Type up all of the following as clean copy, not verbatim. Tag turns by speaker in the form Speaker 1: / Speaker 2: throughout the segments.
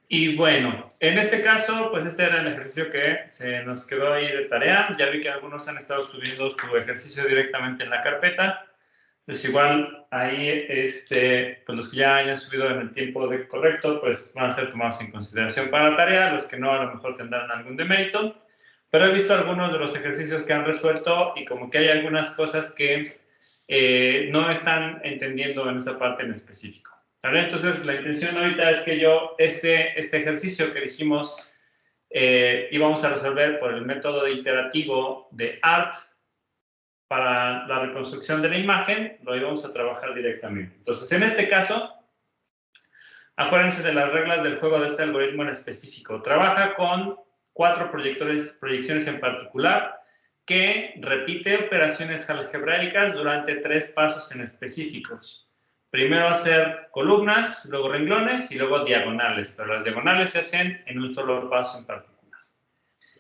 Speaker 1: Y bueno, en este caso, pues este era el ejercicio que se nos quedó ahí de tarea. Ya vi que algunos han estado subiendo su ejercicio directamente en la carpeta. Pues igual ahí, pues los que ya hayan subido en el tiempo correcto, pues van a ser tomados en consideración para la tarea. Los que no, a lo mejor tendrán algún demérito. Pero he visto algunos de los ejercicios que han resuelto y como que hay algunas cosas que no están entendiendo en esa parte en específico. ¿Vale? Entonces, la intención ahorita es que yo, este ejercicio que dijimos, íbamos a resolver por el método iterativo de ART para la reconstrucción de la imagen, lo íbamos a trabajar directamente. Entonces, en este caso, acuérdense de las reglas del juego de este algoritmo en específico. Trabaja con 4 proyecciones en particular que repite operaciones algebraicas durante 3 pasos en específicos. Primero hacer columnas, luego renglones y luego diagonales, pero las diagonales se hacen en un solo paso en particular.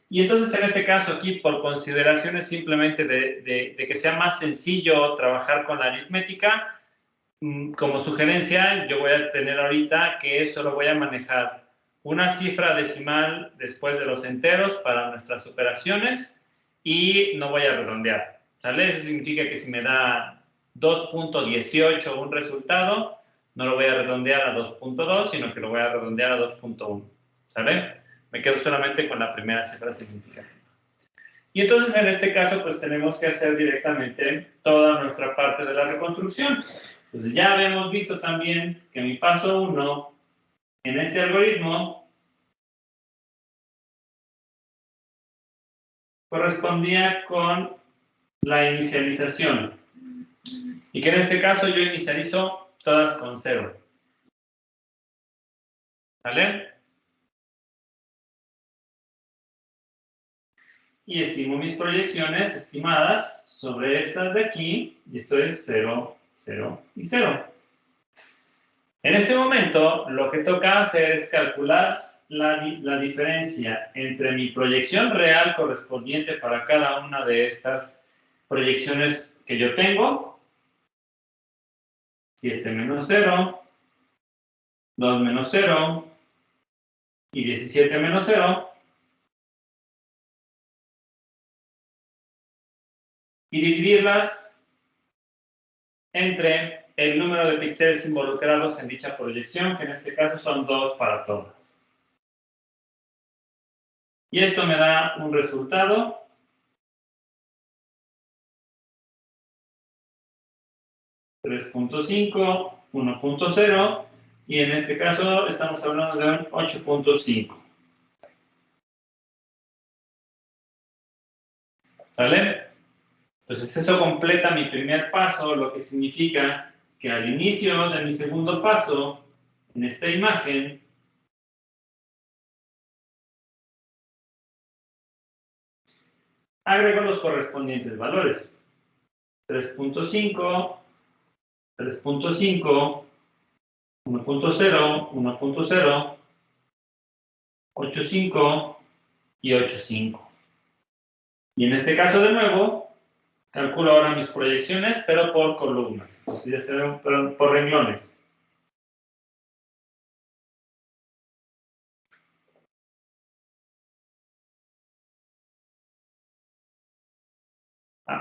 Speaker 1: Y entonces en este caso aquí, por consideraciones simplemente de que sea más sencillo trabajar con la aritmética, como sugerencia, yo voy a tener ahorita que solo voy a manejar una cifra decimal después de los enteros para nuestras operaciones y no voy a redondear, ¿sale? Eso significa que si me da 2.18 un resultado, no lo voy a redondear a 2.2, sino que lo voy a redondear a 2.1, ¿sale? Me quedo solamente con la primera cifra significativa. Y entonces en este caso pues tenemos que hacer directamente toda nuestra parte de la reconstrucción. Entonces ya habíamos visto también que mi paso 1 en este algoritmo correspondía con la inicialización. Y que en este caso yo inicializo todas con 0. ¿Vale? Y estimo mis proyecciones estimadas sobre estas de aquí. Y esto es 0, 0 y 0. En este momento, lo que toca hacer es calcular la diferencia entre mi proyección real correspondiente para cada una de estas proyecciones que yo tengo, 7 menos 0, 2 menos 0 y 17 menos 0, y dividirlas entre el número de píxeles involucrados en dicha proyección, que en este caso son 2 para todas. Y esto me da un resultado 3.5, 1.0, y en este caso estamos hablando de un 8.5. ¿Vale? Entonces eso completa mi primer paso, lo que significa que al inicio de mi segundo paso, en esta imagen, agrego los correspondientes valores. 3.5, 3.5, 1.0, 1.0, 8.5 y 8.5. Y en este caso, de nuevo, calculo ahora mis proyecciones, pero por columnas, por renglones.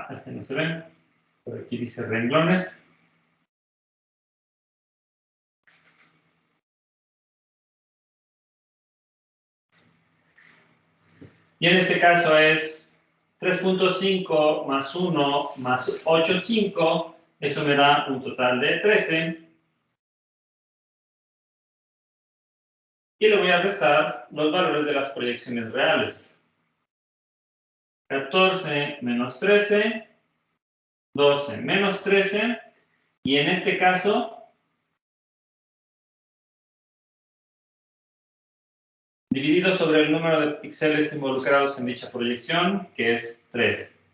Speaker 1: Este no se ven. Por aquí dice renglones. Y en este caso es 3.5 más 1 más 8.5. Eso me da un total de 13. Y le voy a restar los valores de las proyecciones reales. 14 menos 13, 12 menos 13, y en este caso, dividido sobre el número de píxeles involucrados en dicha proyección, que es 3.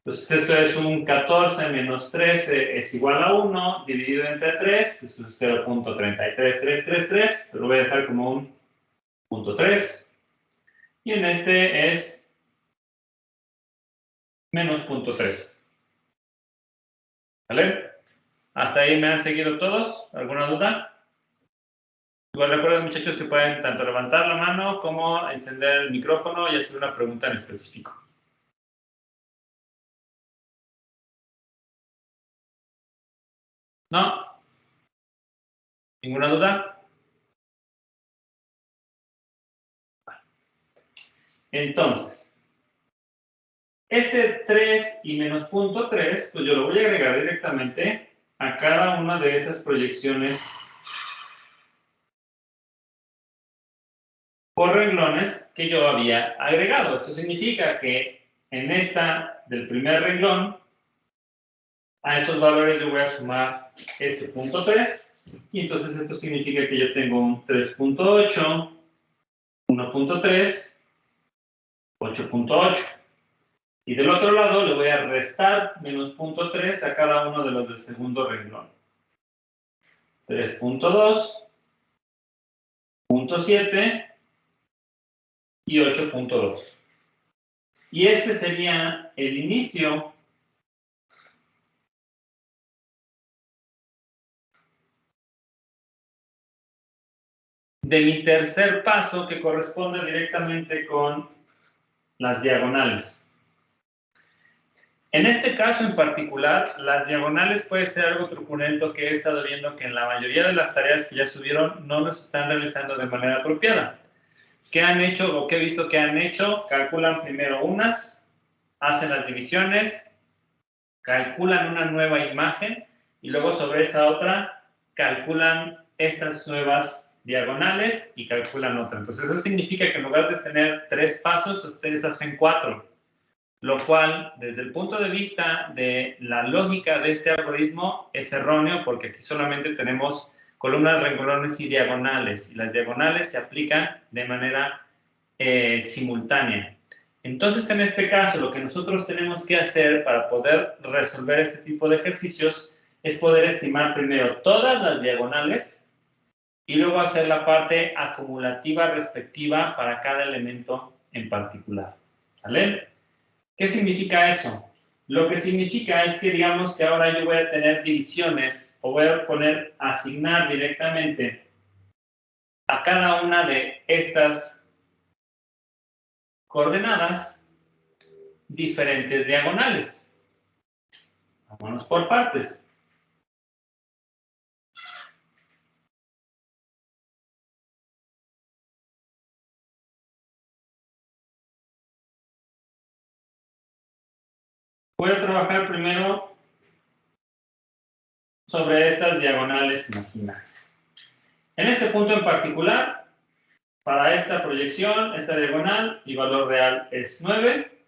Speaker 1: Entonces esto es un 14 menos 13 es igual a 1, dividido entre 3, eso es 0.33333, pero lo voy a dejar como un punto 3. Y en este es menos punto 3. ¿Vale? ¿Hasta ahí me han seguido todos? ¿Alguna duda? Igual recuerden, muchachos, que pueden tanto levantar la mano como encender el micrófono y hacer una pregunta en específico. ¿No? ¿Ninguna duda? Entonces, este 3 y menos punto 3, pues yo lo voy a agregar directamente a cada una de esas proyecciones por renglones que yo había agregado. Esto significa que en esta del primer renglón, a estos valores yo voy a sumar este punto 3, y entonces esto significa que yo tengo un 3.8, 1.3, 8.8. Y del otro lado le voy a restar menos 0.3 a cada uno de los del segundo renglón. 3.2, 0.7 y 8.2. Y este sería el inicio de mi tercer paso, que corresponde directamente con las diagonales. En este caso en particular, las diagonales puede ser algo truculento que he estado viendo que en la mayoría de las tareas que ya subieron no los están realizando de manera apropiada. ¿Qué han hecho o qué he visto que han hecho? Calculan primero unas, hacen las divisiones, calculan una nueva imagen y luego sobre esa otra calculan estas nuevas diagonales y calculan otra. Entonces eso significa que en lugar de tener 3 pasos, ustedes hacen 4. Lo cual, desde el punto de vista de la lógica de este algoritmo, es erróneo porque aquí solamente tenemos columnas, renglones y diagonales, y las diagonales se aplican de manera simultánea. Entonces, en este caso, lo que nosotros tenemos que hacer para poder resolver este tipo de ejercicios es poder estimar primero todas las diagonales y luego hacer la parte acumulativa respectiva para cada elemento en particular. ¿Vale? ¿Qué significa eso? Lo que significa es que digamos que ahora yo voy a tener divisiones o voy a asignar directamente a cada una de estas coordenadas diferentes diagonales. Vámonos por partes. Voy a trabajar primero sobre estas diagonales imaginarias. En este punto en particular, para esta proyección, esta diagonal, mi valor real es 9,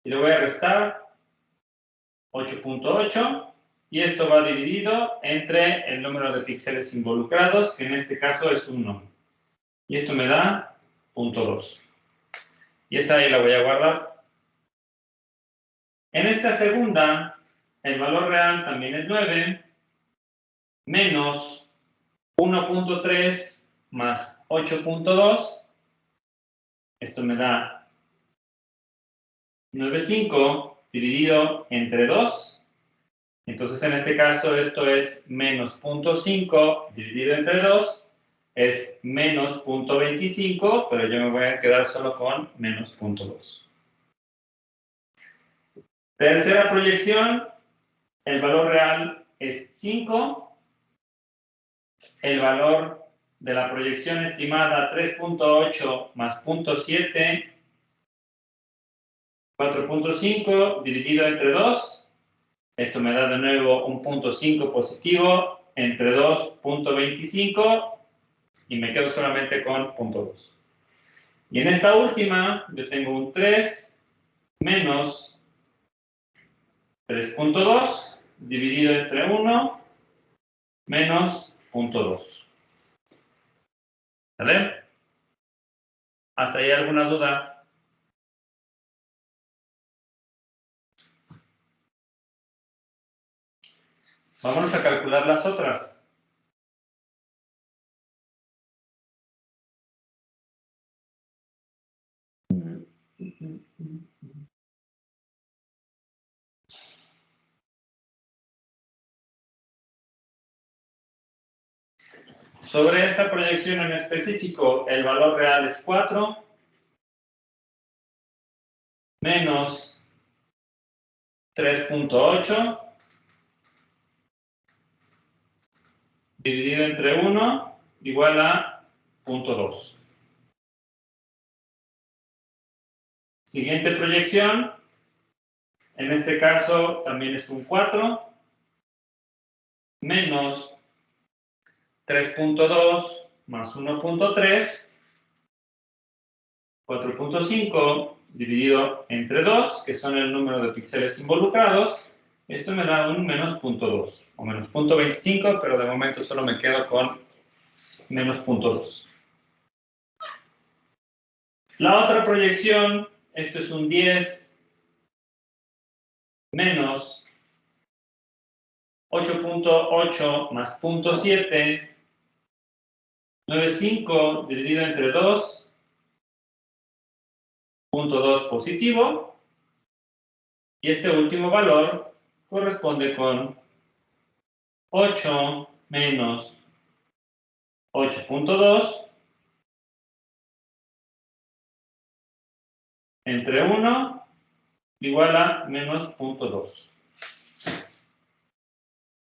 Speaker 1: y le voy a restar 8.8, y esto va dividido entre el número de píxeles involucrados, que en este caso es 1. Y esto me da 0.2. Y esa ahí la voy a guardar. En esta segunda, el valor real también es 9, menos 1.3 más 8.2. Esto me da 9.5 dividido entre 2. Entonces, en este caso, esto es menos 0.5 dividido entre 2. Es menos 0.25, pero yo me voy a quedar solo con menos 0.2. Tercera proyección, el valor real es 5. El valor de la proyección estimada 3.8 más 0.7, 4.5 dividido entre 2. Esto me da de nuevo un 0.5 positivo entre 2.25 y me quedo solamente con 0.2. Y en esta última yo tengo un 3 menos 3.2 dividido entre 1 menos 0.2. ¿Vale? ¿Hasta ahí alguna duda? Vámonos a calcular las otras. Sobre esta proyección en específico, el valor real es 4 menos 3.8 dividido entre 1 igual a 0.2. Siguiente proyección, en este caso también es un 4 menos 3.2 más 1.3, 4.5 dividido entre 2, que son el número de píxeles involucrados. Esto me da un menos 0.2 o menos 0.25, pero de momento solo me quedo con menos 0.2. La otra proyección, esto es un 10 menos 8.8 más 0.7, 9.5 dividido entre 2, 0.2 positivo, y este último valor corresponde con 8 menos 8.2 entre 1 igual a menos 0.2.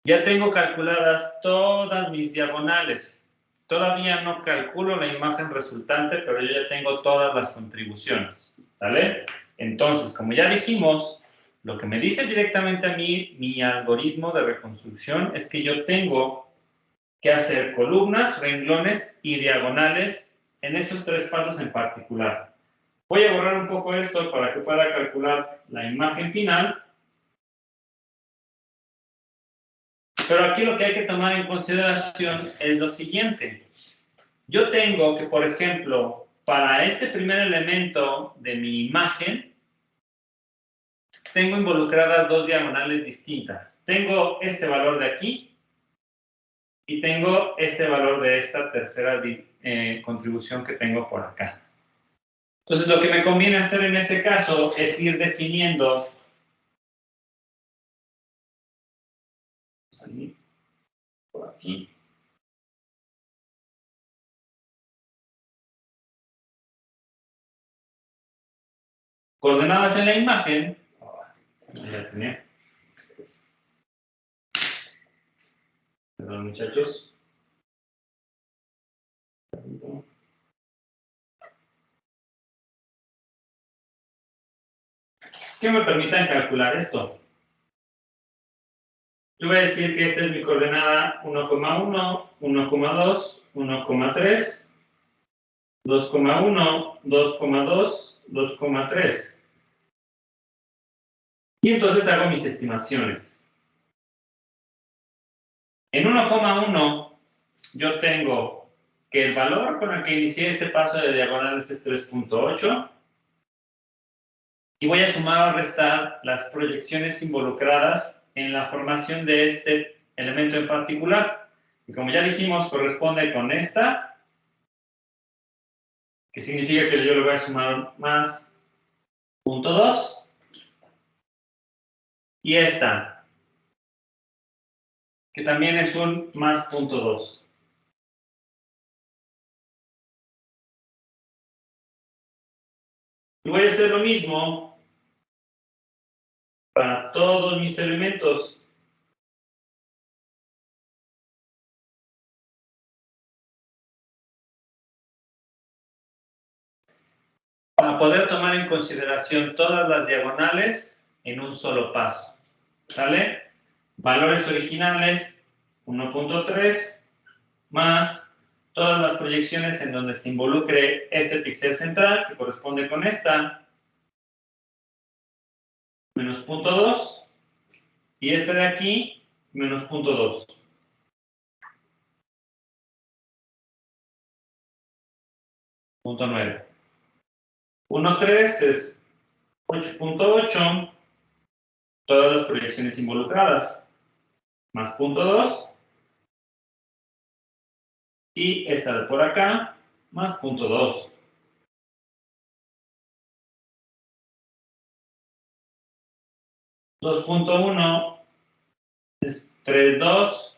Speaker 1: Ya tengo calculadas todas mis diagonales. Todavía no calculo la imagen resultante, pero yo ya tengo todas las contribuciones. ¿Sale? Entonces, como ya dijimos, lo que me dice directamente a mí mi algoritmo de reconstrucción es que yo tengo que hacer columnas, renglones y diagonales en esos tres pasos en particular. Voy a borrar un poco esto para que pueda calcular la imagen final. Pero aquí lo que hay que tomar en consideración es lo siguiente. Yo tengo que, por ejemplo, para este primer elemento de mi imagen, tengo involucradas dos diagonales distintas. Tengo este valor de aquí y tengo este valor de esta tercera contribución que tengo por acá. Entonces, lo que me conviene hacer en ese caso es ir definiendo por aquí. Coordenadas en la imagen. Ya tenía. Perdón, muchachos. Que me permitan calcular esto. Yo voy a decir que esta es mi coordenada 1,1, 1,2, 1,3, 2,1, 2,2, 2,3. Y entonces hago mis estimaciones. En 1,1 yo tengo que el valor con el que inicié este paso de diagonales es 3.8 y voy a sumar o restar las proyecciones involucradas en la formación de este elemento en particular. Y como ya dijimos, corresponde con esta, que significa que yo le voy a sumar más 0.2, y esta, que también es un más 0.2. Y voy a hacer lo mismo para todos mis elementos. Para poder tomar en consideración todas las diagonales en un solo paso. ¿Sale? Valores originales 1.3 más todas las proyecciones en donde se involucre este píxel central, que corresponde con esta, menos 0.2, y este de aquí, menos 0.2. Punto 9. 1.3 es 8.8, todas las proyecciones involucradas, más 0.2, y esta de por acá, más 0.2. .1 es 3.2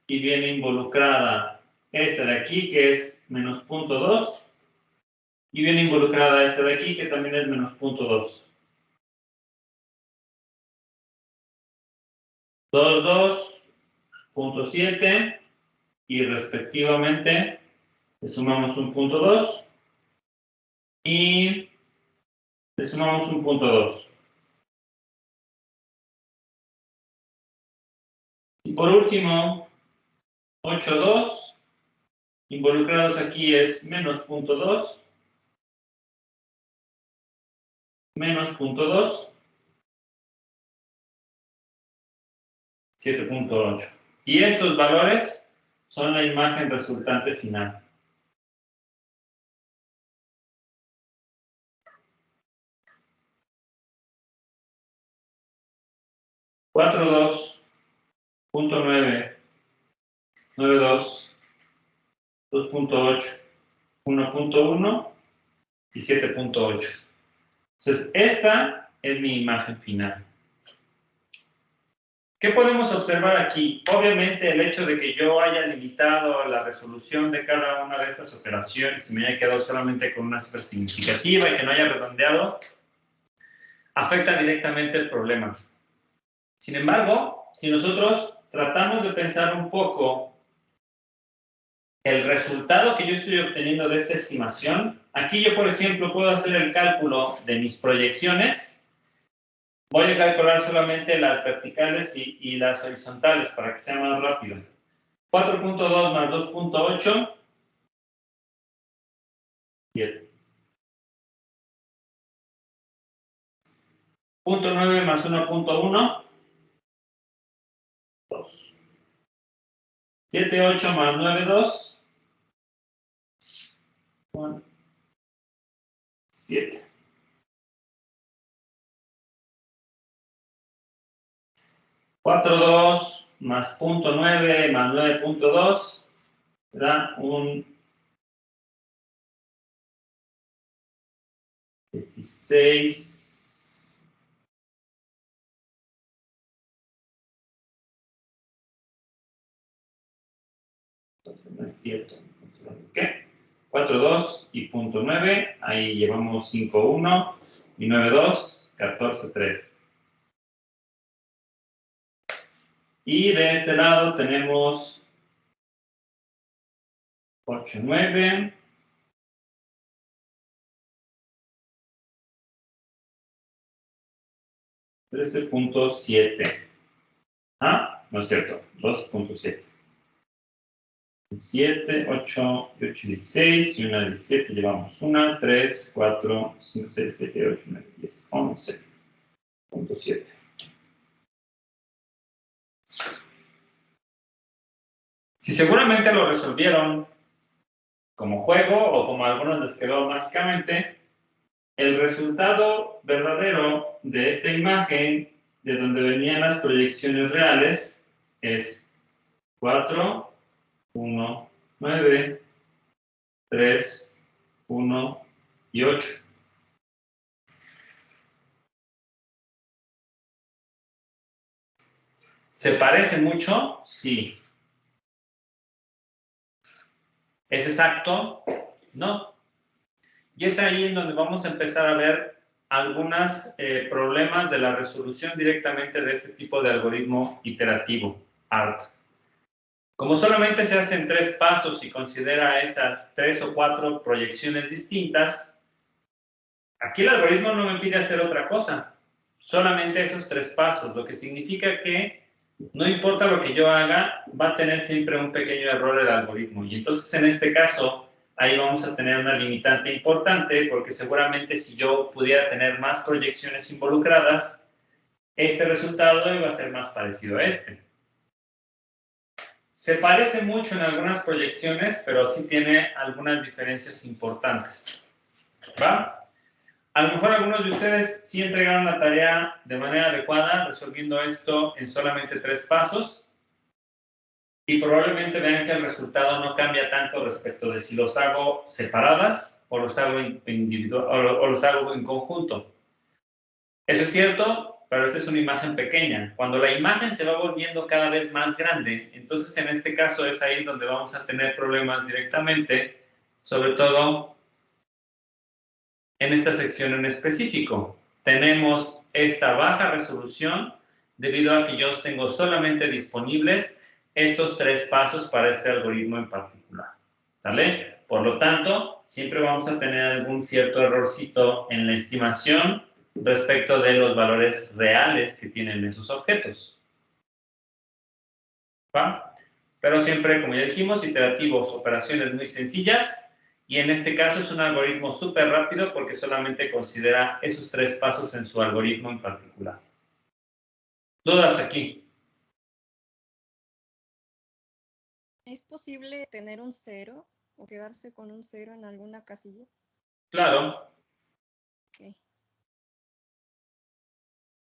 Speaker 1: y viene involucrada esta de aquí, que es menos 0.2, y viene involucrada esta de aquí, que también es menos 0.2. 2.2.7 y respectivamente le sumamos un 0.2 y le sumamos un 0.2. Y por último, 8.2 involucrados aquí es menos 0.2, menos 0.2, 7.8. Y estos valores son la imagen resultante final. Cuatro dos punto 9, 9.2, 2.8, 1.1 y 7.8. Entonces, esta es mi imagen final. ¿Qué podemos observar aquí? Obviamente, el hecho de que yo haya limitado la resolución de cada una de estas operaciones y me haya quedado solamente con una cifra significativa y que no haya redondeado, afecta directamente el problema. Sin embargo, si nosotros tratamos de pensar un poco el resultado que yo estoy obteniendo de esta estimación, aquí yo, por ejemplo, puedo hacer el cálculo de mis proyecciones. Voy a calcular solamente las verticales y las horizontales para que sea más rápido. 4.2 más 2.8, 7. 0.9 más 1.1, 2. 7.8 más 9.2, 1, 7. 4.2 más 0.9 más 9.2 da un 16. Entonces no es cierto. ¿Qué? 4.2 y 0.9, ahí llevamos 5.1 y 9.2, 14.3. Y de este lado tenemos 8.9, 13.7. Ah, no es cierto, 2.7. 7, 8, 8, 16 y una 17. Llevamos 1, 3, 4, 5, 6, 7, 8, 9, 10, 11.7. Si seguramente lo resolvieron como juego o como a algunos les quedó mágicamente, el resultado verdadero de esta imagen, de donde venían las proyecciones reales, es 4, 1, 9, 3, 1 y 8. ¿Se parece mucho? Sí. ¿Es exacto? No. Y es ahí en donde vamos a empezar a ver algunos problemas de la resolución directamente de este tipo de algoritmo iterativo, ART. Como solamente se hacen 3 pasos y considera esas 3 o 4 proyecciones distintas, aquí el algoritmo no me pide hacer otra cosa, solamente esos 3 pasos, lo que significa que no importa lo que yo haga, va a tener siempre un pequeño error el algoritmo. Y entonces en este caso, ahí vamos a tener una limitante importante, porque seguramente si yo pudiera tener más proyecciones involucradas, este resultado iba a ser más parecido a este. Se parece mucho en algunas proyecciones, pero sí tiene algunas diferencias importantes. ¿Va? A lo mejor algunos de ustedes sí entregaron la tarea de manera adecuada, resolviendo esto en solamente 3 pasos. Y probablemente vean que el resultado no cambia tanto respecto de si los hago separadas o los hago individual o los hago en conjunto. Eso es cierto, pero esta es una imagen pequeña. Cuando la imagen se va volviendo cada vez más grande, entonces en este caso es ahí donde vamos a tener problemas directamente, sobre todo en esta sección en específico. Tenemos esta baja resolución debido a que yo tengo solamente disponibles estos 3 pasos para este algoritmo en particular. ¿Vale? Por lo tanto, siempre vamos a tener algún cierto errorcito en la estimación respecto de los valores reales que tienen esos objetos. ¿Va? Pero siempre, como ya dijimos, iterativos, operaciones muy sencillas, y en este caso es un algoritmo súper rápido porque solamente considera esos 3 pasos en su algoritmo en particular. ¿Dudas aquí?
Speaker 2: ¿Es posible tener un 0 o quedarse con un 0 en alguna casilla?
Speaker 1: Claro.
Speaker 2: Okay.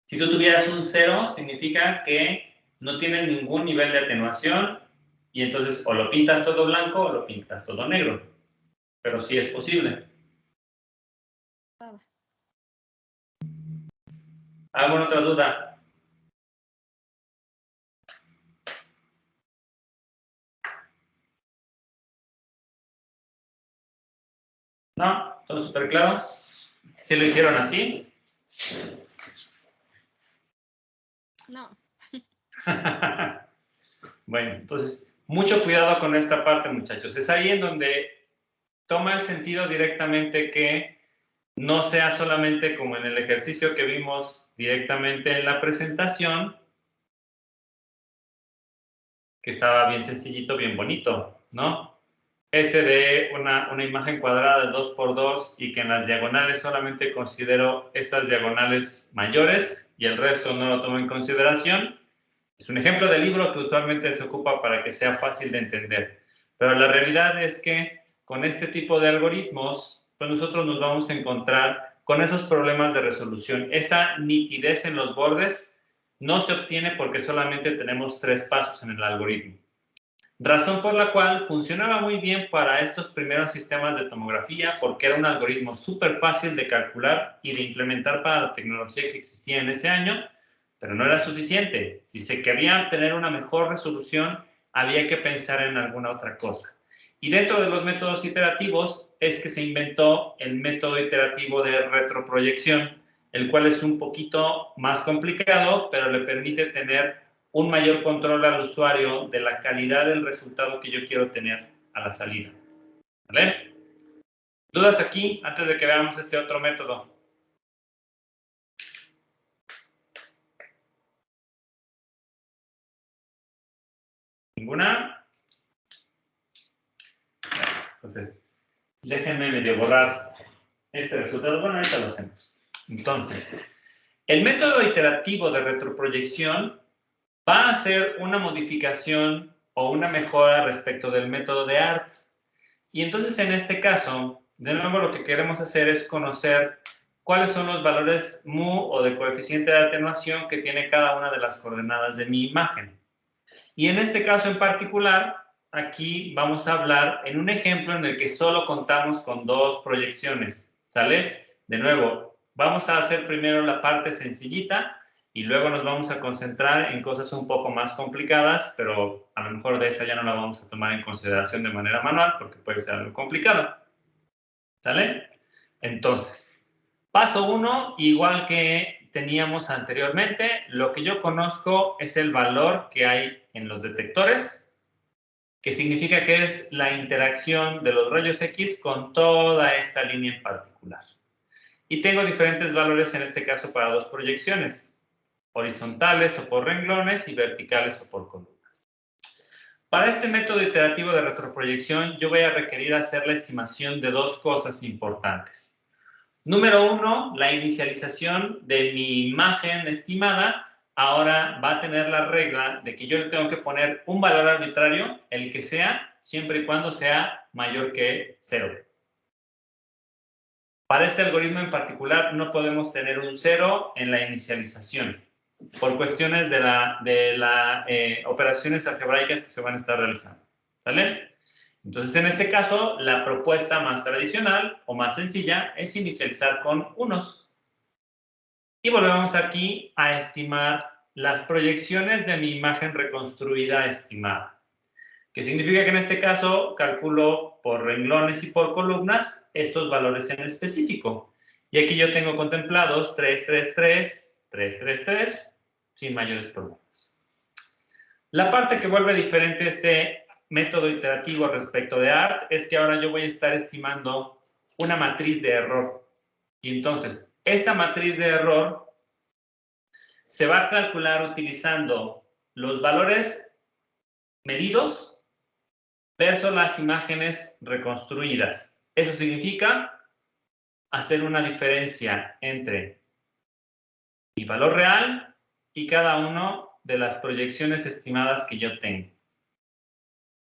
Speaker 1: Si tú tuvieras un 0, significa que no tienes ningún nivel de atenuación y entonces o lo pintas todo blanco o lo pintas todo negro. Pero sí es posible. ¿Alguna otra duda? ¿No? ¿Todo súper claro? ¿Sí lo hicieron así?
Speaker 2: No.
Speaker 1: Bueno, entonces, mucho cuidado con esta parte, muchachos. Es ahí en donde toma el sentido directamente que no sea solamente como en el ejercicio que vimos directamente en la presentación, que estaba bien sencillito, bien bonito, ¿no? Este de una imagen cuadrada de 2×2 y que en las diagonales solamente considero estas diagonales mayores y el resto no lo tomo en consideración. Es un ejemplo de libro que usualmente se ocupa para que sea fácil de entender. Pero la realidad es que con este tipo de algoritmos, pues nosotros nos vamos a encontrar con esos problemas de resolución. Esa nitidez en los bordes no se obtiene porque solamente tenemos 3 pasos en el algoritmo. Razón por la cual funcionaba muy bien para estos primeros sistemas de tomografía porque era un algoritmo súper fácil de calcular y de implementar para la tecnología que existía en ese año, pero no era suficiente. Si se quería obtener una mejor resolución, había que pensar en alguna otra cosa. Y dentro de los métodos iterativos es que se inventó el método iterativo de retroproyección, el cual es un poquito más complicado, pero le permite tener un mayor control al usuario de la calidad del resultado que yo quiero tener a la salida. ¿Vale? ¿Dudas aquí antes de que veamos este otro método? ¿Ninguna? Entonces, déjenme medio borrar este resultado. Bueno, ahorita lo hacemos. Entonces, el método iterativo de retroproyección va a ser una modificación o una mejora respecto del método de ART. Y entonces, en este caso, de nuevo lo que queremos hacer es conocer cuáles son los valores mu o de coeficiente de atenuación que tiene cada una de las coordenadas de mi imagen. Y en este caso en particular, aquí vamos a hablar en un ejemplo en el que solo contamos con 2 proyecciones, ¿sale? De nuevo, vamos a hacer primero la parte sencillita y luego nos vamos a concentrar en cosas un poco más complicadas, pero a lo mejor de esa ya no la vamos a tomar en consideración de manera manual porque puede ser algo complicado, ¿sale? Entonces, paso 1, igual que teníamos anteriormente, lo que yo conozco es el valor que hay en los detectores, que significa que es la interacción de los rayos X con toda esta línea en particular. Y tengo diferentes valores en este caso para 2 proyecciones, horizontales o por renglones y verticales o por columnas. Para este método iterativo de retroproyección, yo voy a requerir hacer la estimación de 2 cosas importantes. Número 1, la inicialización de mi imagen estimada ahora va a tener la regla de que yo le tengo que poner un valor arbitrario, el que sea, siempre y cuando sea mayor que 0. Para este algoritmo en particular no podemos tener un 0 en la inicialización por cuestiones de las operaciones algebraicas que se van a estar realizando. ¿Sale? Entonces, en este caso, la propuesta más tradicional o más sencilla es inicializar con unos. Y volvemos aquí a estimar las proyecciones de mi imagen reconstruida estimada. Que significa que en este caso calculo por renglones y por columnas estos valores en específico. Y aquí yo tengo contemplados 3, 3, 3, 3, 3, 3, sin mayores problemas. La parte que vuelve diferente este método iterativo respecto de ART es que ahora yo voy a estar estimando una matriz de error. Y entonces, esta matriz de error se va a calcular utilizando los valores medidos versus las imágenes reconstruidas. Eso significa hacer una diferencia entre mi valor real y cada una de las proyecciones estimadas que yo tengo.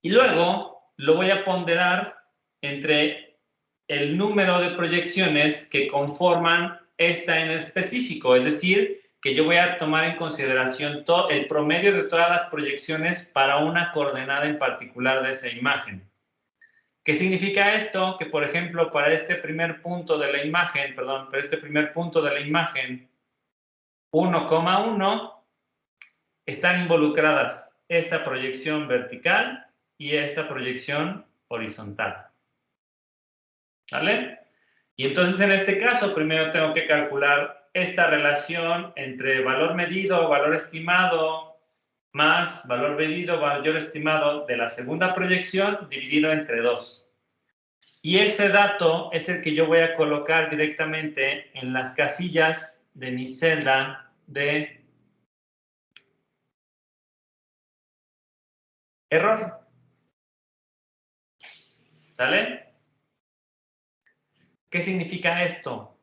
Speaker 1: Y luego lo voy a ponderar entre el número de proyecciones que conforman esta en específico, es decir, que yo voy a tomar en consideración el promedio de todas las proyecciones para una coordenada en particular de esa imagen. ¿Qué significa esto? Que, por ejemplo, para este primer punto de la imagen, 1,1, están involucradas esta proyección vertical y esta proyección horizontal. ¿Vale? Y entonces en este caso primero tengo que calcular esta relación entre valor medido, valor estimado, más valor medido, valor estimado de la segunda proyección dividido entre 2. Y ese dato es el que yo voy a colocar directamente en las casillas de mi celda de error. ¿Sale? ¿Qué significa esto?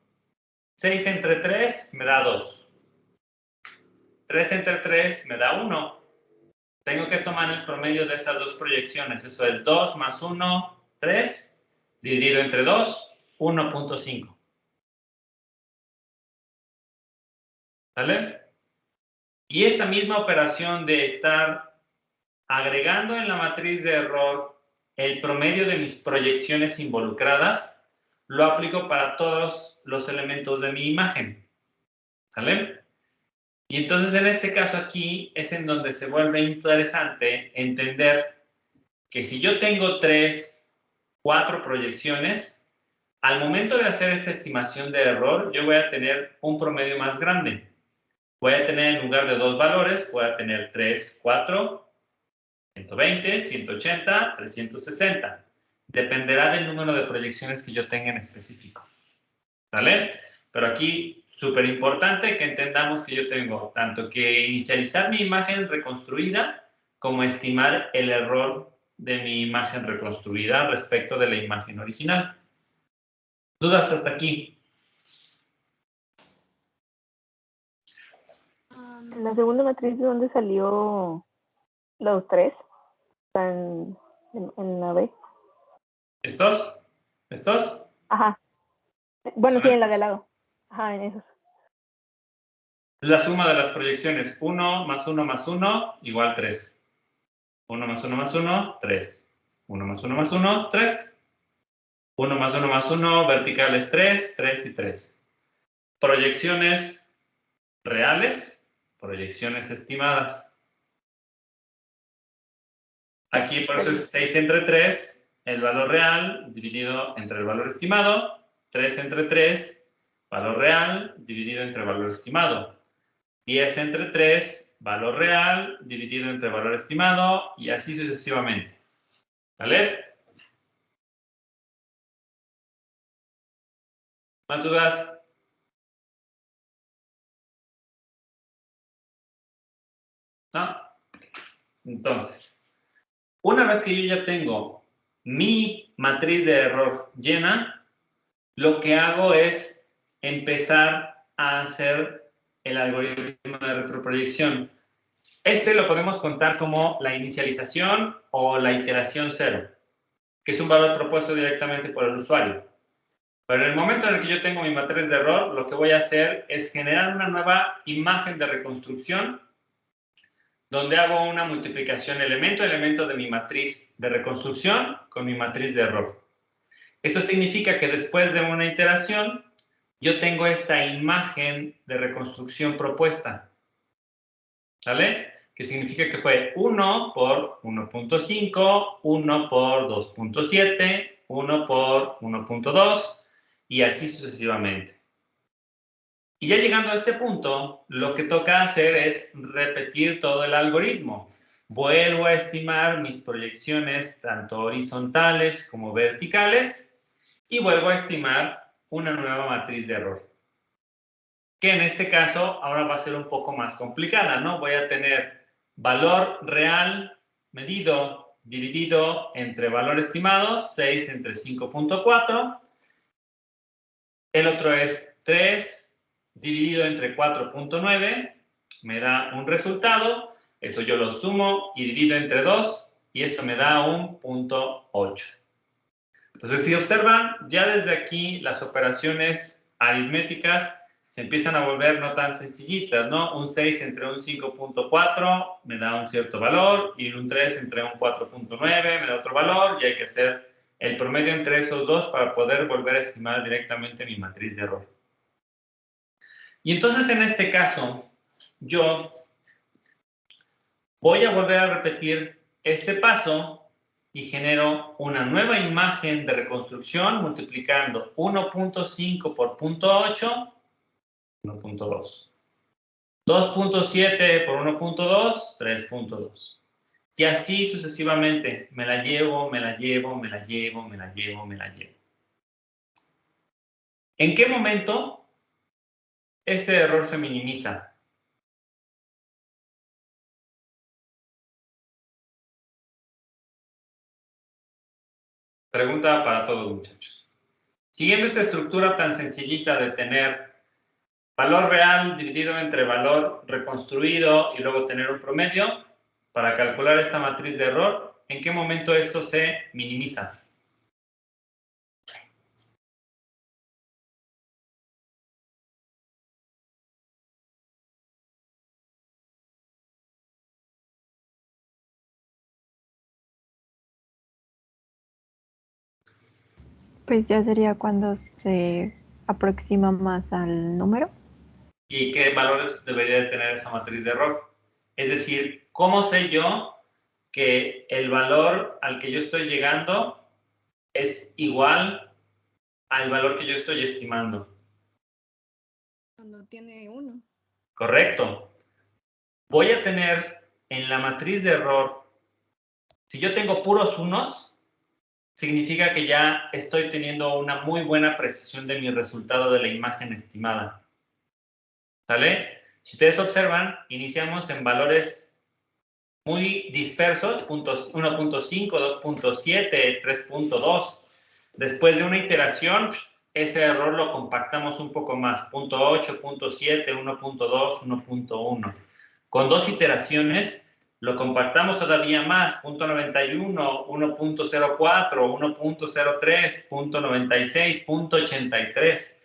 Speaker 1: 6 entre 3 me da 2. 3 entre 3 me da 1. Tengo que tomar el promedio de esas dos proyecciones. Eso es 2 más 1, 3, dividido entre 2, 1.5. ¿Sale? Y esta misma operación de estar agregando en la matriz de error el promedio de mis proyecciones involucradas, lo aplico para todos los elementos de mi imagen. ¿Sale? Y entonces en este caso aquí es en donde se vuelve interesante entender que si yo tengo 3, 4 proyecciones, al momento de hacer esta estimación de error, yo voy a tener un promedio más grande. Voy a tener en lugar de 2 valores, voy a tener 3, 4, 120, 180, 360. Dependerá del número de proyecciones que yo tenga en específico. ¿Vale? Pero aquí, súper importante que entendamos que yo tengo tanto que inicializar mi imagen reconstruida como estimar el error de mi imagen reconstruida respecto de la imagen original. ¿Dudas hasta aquí?
Speaker 3: En la segunda matriz, ¿de dónde salió los 3? ¿Están en la B?
Speaker 1: ¿Estos? ¿Estos?
Speaker 3: Ajá. Bueno, sí, en la de lado. Ajá, en esos.
Speaker 1: Es la suma de las proyecciones. 1 más 1 más 1 igual 3. 1 más 1 más 1, 3. 1 más 1 más 1, 3. 1 más 1 más 1, vertical es 3, 3 y 3. Proyecciones reales, proyecciones estimadas. Aquí por eso es 6 entre 3, el valor real dividido entre el valor estimado. 3 entre 3, valor real dividido entre el valor estimado. 10 entre 3, valor real dividido entre valor estimado y así sucesivamente. ¿Vale? ¿Más dudas? ¿No? Entonces, una vez que yo ya tengo mi matriz de error llena, lo que hago es empezar a hacer el algoritmo de retroproyección. Este lo podemos contar como la inicialización o la iteración cero, que es un valor propuesto directamente por el usuario. Pero en el momento en el que yo tengo mi matriz de error, lo que voy a hacer es generar una nueva imagen de reconstrucción donde hago una multiplicación elemento a elemento de mi matriz de reconstrucción con mi matriz de error. Eso significa que después de una iteración, yo tengo esta imagen de reconstrucción propuesta. ¿Sale? Que significa que fue 1 por 1.5, 1 por 2.7, 1 por 1.2 y así sucesivamente. Y ya llegando a este punto, lo que toca hacer es repetir todo el algoritmo. Vuelvo a estimar mis proyecciones tanto horizontales como verticales y vuelvo a estimar una nueva matriz de error. Que en este caso ahora va a ser un poco más complicada, ¿no? Voy a tener valor real medido dividido entre valor estimado, 6 entre 5.4. El otro es 3 dividido entre 4.9, me da un resultado, eso yo lo sumo y divido entre 2 y eso me da un 0.8. Entonces, si observan, ya desde aquí las operaciones aritméticas se empiezan a volver no tan sencillitas, ¿no? Un 6 entre un 5.4 me da un cierto valor y un 3 entre un 4.9 me da otro valor y hay que hacer el promedio entre esos dos para poder volver a estimar directamente mi matriz de error. Y entonces en este caso, yo voy a volver a repetir este paso y genero una nueva imagen de reconstrucción multiplicando 1.5 por 0.8, 1.2. 2.7 por 1.2, 3.2. Y así sucesivamente, me la llevo, me la llevo, me la llevo, me la llevo, me la llevo. ¿En qué momento este error se minimiza? Pregunta para todos, muchachos. Siguiendo esta estructura tan sencillita de tener valor real dividido entre valor reconstruido y luego tener un promedio, para calcular esta matriz de error, ¿en qué momento esto se minimiza?
Speaker 4: Pues ya sería cuando se aproxima más al número.
Speaker 1: ¿Y qué valores debería de tener esa matriz de error? Es decir, ¿cómo sé yo que el valor al que yo estoy llegando es igual al valor que yo estoy estimando?
Speaker 2: Cuando tiene 1.
Speaker 1: Correcto. Voy a tener en la matriz de error, si yo tengo puros unos, significa que ya estoy teniendo una muy buena precisión de mi resultado de la imagen estimada. ¿Sale? Si ustedes observan, iniciamos en valores muy dispersos, 1.5, 2.7, 3.2. Después de una iteración, ese error lo compactamos un poco más, 0.8, 0.7, 1.2, 1.1. Con dos iteraciones, lo compactamos todavía más, 0.91, 1.04, 1.03, 0.96, 0.83.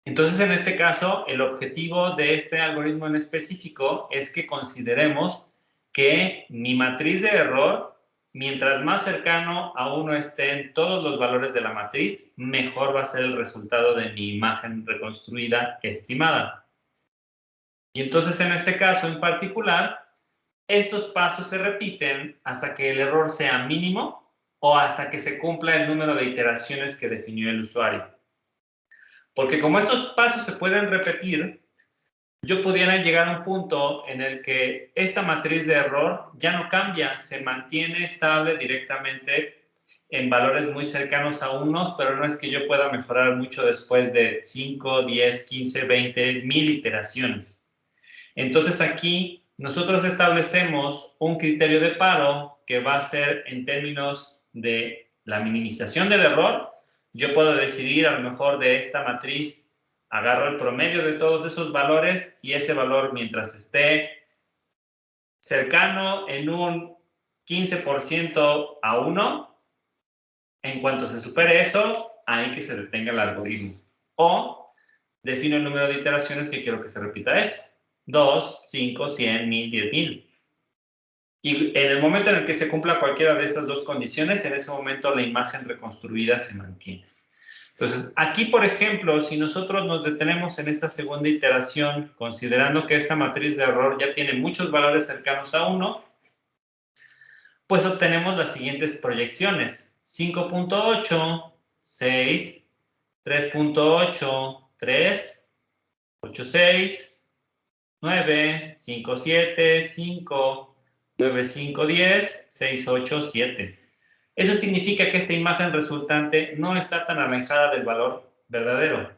Speaker 1: Entonces, en este caso, el objetivo de este algoritmo en específico es que consideremos que mi matriz de error, mientras más cercano a 1 estén todos los valores de la matriz, mejor va a ser el resultado de mi imagen reconstruida estimada. Y entonces, en este caso en particular, estos pasos se repiten hasta que el error sea mínimo o hasta que se cumpla el número de iteraciones que definió el usuario. Porque como estos pasos se pueden repetir, yo pudiera llegar a un punto en el que esta matriz de error ya no cambia, se mantiene estable directamente en valores muy cercanos a unos, pero no es que yo pueda mejorar mucho después de 5, 10, 15, 20, 1000 iteraciones. Entonces aquí nosotros establecemos un criterio de paro que va a ser en términos de la minimización del error. Yo puedo decidir a lo mejor de esta matriz, agarro el promedio de todos esos valores y ese valor mientras esté cercano en un 15% a 1, en cuanto se supere eso, ahí que se detenga el algoritmo. O defino el número de iteraciones que quiero que se repita esto. 2, 5, 100, 1000, 10,000. Y en el momento en el que se cumpla cualquiera de esas dos condiciones, en ese momento la imagen reconstruida se mantiene. Entonces, aquí, por ejemplo, si nosotros nos detenemos en esta segunda iteración, considerando que esta matriz de error ya tiene muchos valores cercanos a 1, pues obtenemos las siguientes proyecciones. 5.8, 6, 3.8, 3, 8, 6, 9, 5, 7, 5, 9, 5, 10, 6, 8, 7. Eso significa que esta imagen resultante no está tan alejada del valor verdadero.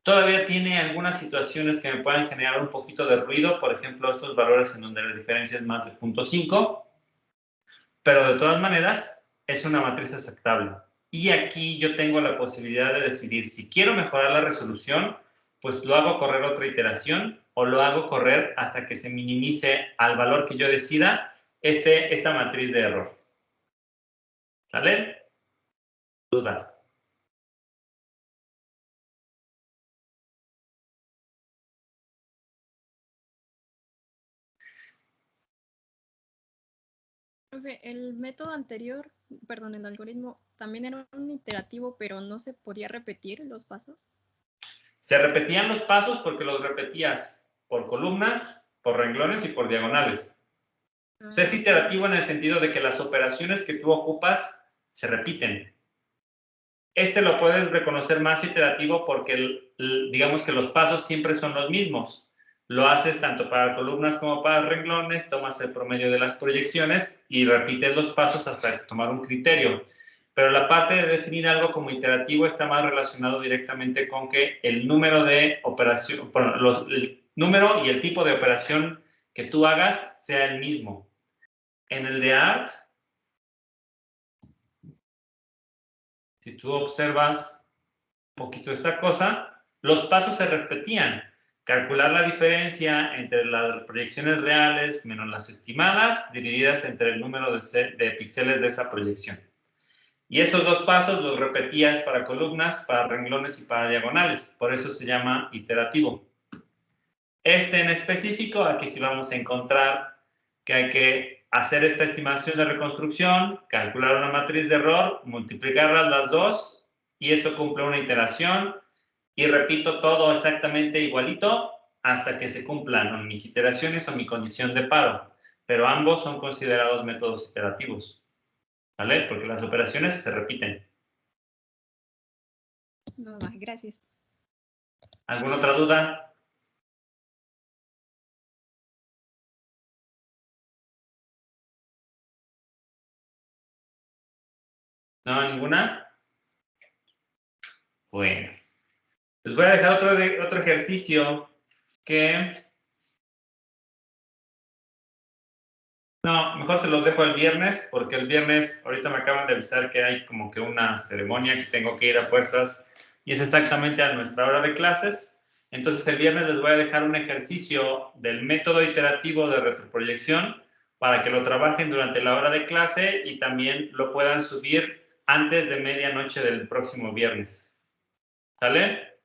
Speaker 1: Todavía tiene algunas situaciones que me puedan generar un poquito de ruido, por ejemplo, estos valores en donde la diferencia es más de 0.5, pero de todas maneras es una matriz aceptable. Y aquí yo tengo la posibilidad de decidir si quiero mejorar la resolución, pues lo hago correr otra iteración o lo hago correr hasta que se minimice al valor que yo decida esta matriz de error. ¿Sale? ¿Dudas?
Speaker 2: Profe, el método anterior, perdón, el algoritmo, también era un iterativo, pero no se podía repetir los pasos.
Speaker 1: Se repetían los pasos porque los repetías por columnas, por renglones y por diagonales. O sea, es iterativo en el sentido de que las operaciones que tú ocupas se repiten. Este lo puedes reconocer más iterativo porque digamos que los pasos siempre son los mismos. Lo haces tanto para columnas como para renglones, tomas el promedio de las proyecciones y repites los pasos hasta tomar un criterio. Pero la parte de definir algo como iterativo está más relacionado directamente con que el número de operación, bueno, el número y el tipo de operación que tú hagas sea el mismo. En el de ART, si tú observas un poquito esta cosa, los pasos se repetían. Calcular la diferencia entre las proyecciones reales menos las estimadas, divididas entre el número de píxeles de esa proyección. Y esos dos pasos los repetías para columnas, para renglones y para diagonales. Por eso se llama iterativo. Este en específico, aquí sí vamos a encontrar que hay que hacer esta estimación de reconstrucción, calcular una matriz de error, multiplicarlas las dos, y eso cumple una iteración, y repito todo exactamente igualito hasta que se cumplan mis iteraciones o mi condición de paro, pero ambos son considerados métodos iterativos, ¿vale? Porque las operaciones se repiten.
Speaker 2: No, va, gracias.
Speaker 1: ¿Alguna otra duda? ¿No? ¿Ninguna? Bueno. Les voy a dejar otro ejercicio que... No, mejor se los dejo el viernes, porque el viernes, ahorita me acaban de avisar que hay como que una ceremonia que tengo que ir a fuerzas y es exactamente a nuestra hora de clases. Entonces el viernes les voy a dejar un ejercicio del método iterativo de retroproyección para que lo trabajen durante la hora de clase y también lo puedan subir antes de medianoche del próximo viernes. ¿Sale?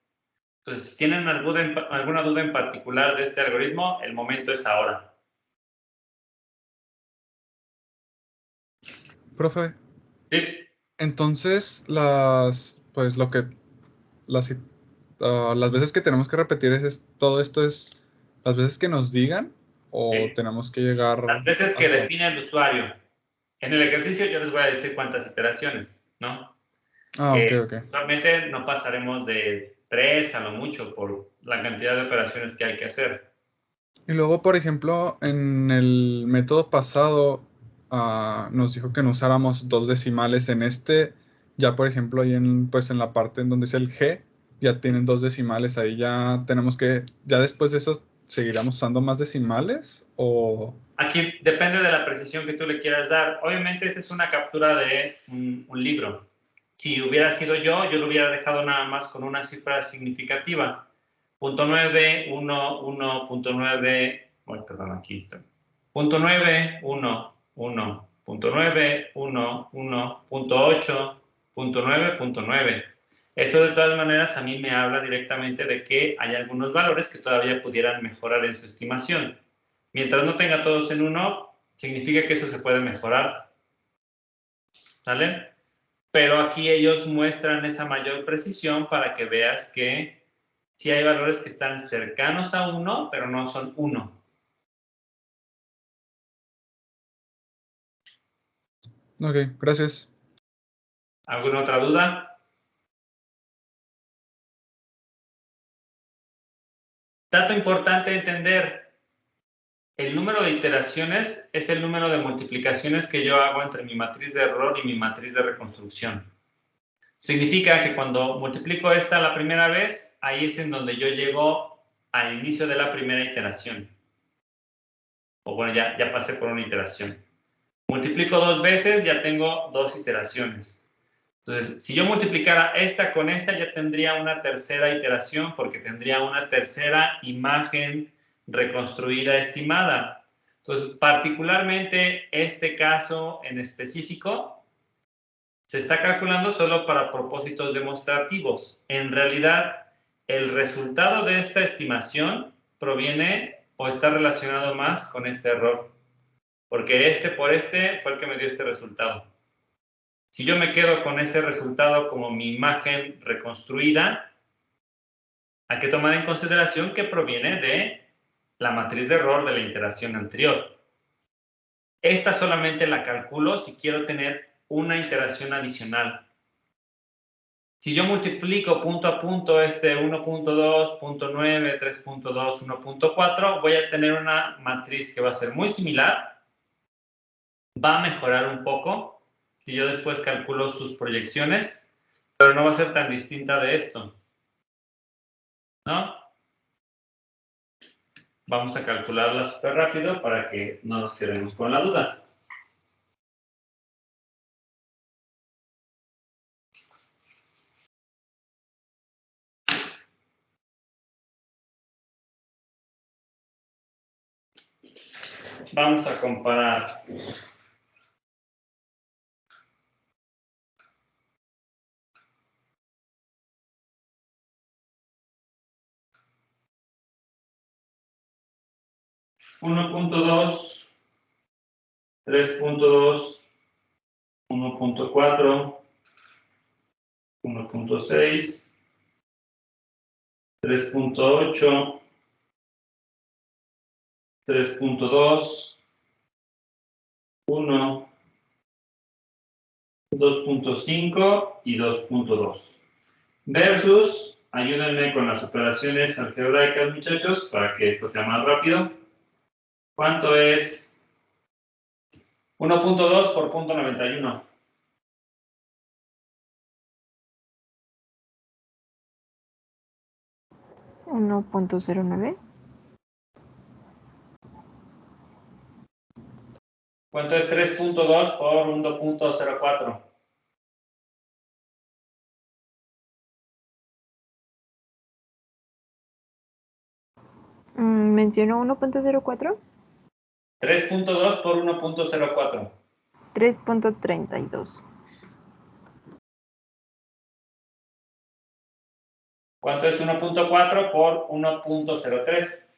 Speaker 1: Entonces, si tienen alguna duda en particular de este algoritmo, el momento es ahora.
Speaker 5: Profe,
Speaker 1: ¿Sí?
Speaker 5: entonces las veces que tenemos que repetir todo esto es las veces que nos digan o
Speaker 1: Sí.
Speaker 5: tenemos que llegar
Speaker 1: Las veces que
Speaker 5: hasta...
Speaker 1: define el usuario. En el ejercicio yo les voy a decir cuántas iteraciones, ¿no?
Speaker 5: Ah,
Speaker 1: Que
Speaker 5: ok.
Speaker 1: usualmente no pasaremos de 3 a lo mucho por la cantidad de operaciones que hay que hacer.
Speaker 5: Y luego, por ejemplo, en el método pasado nos dijo que no usáramos 2 decimales. En este, ya por ejemplo, ahí pues en la parte en donde es el G, ya tienen 2 decimales. Ahí ya tenemos que, ya después de eso, ¿seguiríamos usando más decimales? O...
Speaker 1: Aquí depende de la precisión que tú le quieras dar. Obviamente, esta es una captura de un libro. Si hubiera sido yo lo hubiera dejado nada más con una cifra significativa. 0.9, 1, 1, 0.9, bueno, perdón, aquí está. 0.9, 1, 1, 0.9, 1, 1, 0.8, 0.9, 0.9. Eso de todas maneras a mí me habla directamente de que hay algunos valores que todavía pudieran mejorar en su estimación. Mientras no tenga todos en 1, significa que eso se puede mejorar. ¿Sale? Pero aquí ellos muestran esa mayor precisión para que veas que sí hay valores que están cercanos a 1, pero no son 1.
Speaker 5: Ok, gracias.
Speaker 1: ¿Alguna otra duda? Dato importante entender, el número de iteraciones es el número de multiplicaciones que yo hago entre mi matriz de error y mi matriz de reconstrucción. Significa que cuando multiplico esta la primera vez, ahí es en donde yo llego al inicio de la primera iteración. O bueno, ya pasé por una iteración. Multiplico 2 veces, ya tengo 2 iteraciones. Entonces, si yo multiplicara esta con esta, ya tendría una tercera iteración porque tendría una tercera imagen reconstruida estimada. Entonces, particularmente este caso en específico se está calculando solo para propósitos demostrativos. En realidad, el resultado de esta estimación proviene o está relacionado más con este error, porque este por este fue el que me dio este resultado. Si yo me quedo con ese resultado como mi imagen reconstruida, hay que tomar en consideración que proviene de la matriz de error de la iteración anterior. Esta solamente la calculo si quiero tener una iteración adicional. Si yo multiplico punto a punto este 1.2, 0.9, 3.2, 1.4, voy a tener una matriz que va a ser muy similar. Va a mejorar un poco si yo después calculo sus proyecciones, pero no va a ser tan distinta de esto, ¿no? Vamos a calcularla súper rápido para que no nos quedemos con la duda. Vamos a comparar. (1.2), 3.2, 1.4, 1.6, 3.8, 3.2, 1, 2.5 y 2.2. Versus, ayúdenme con las operaciones algebraicas, muchachos, para que esto sea más rápido. ¿Cuánto es 1.2 por 0.91?
Speaker 4: 1.09.
Speaker 1: ¿Cuánto es 3.2 por 1.04?
Speaker 4: ¿Mencionó 1.04?
Speaker 1: 3.2 por 1.04.
Speaker 4: 3.32.
Speaker 1: ¿Cuánto es 1.4 por 1.03?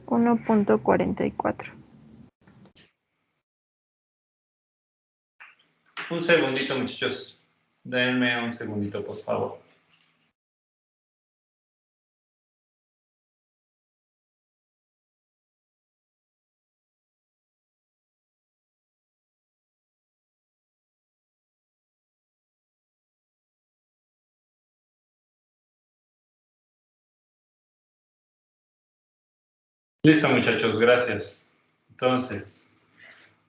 Speaker 4: 1.44.
Speaker 1: Un segundito, muchachos. Denme un segundito, por favor. Listo, muchachos, gracias. Entonces,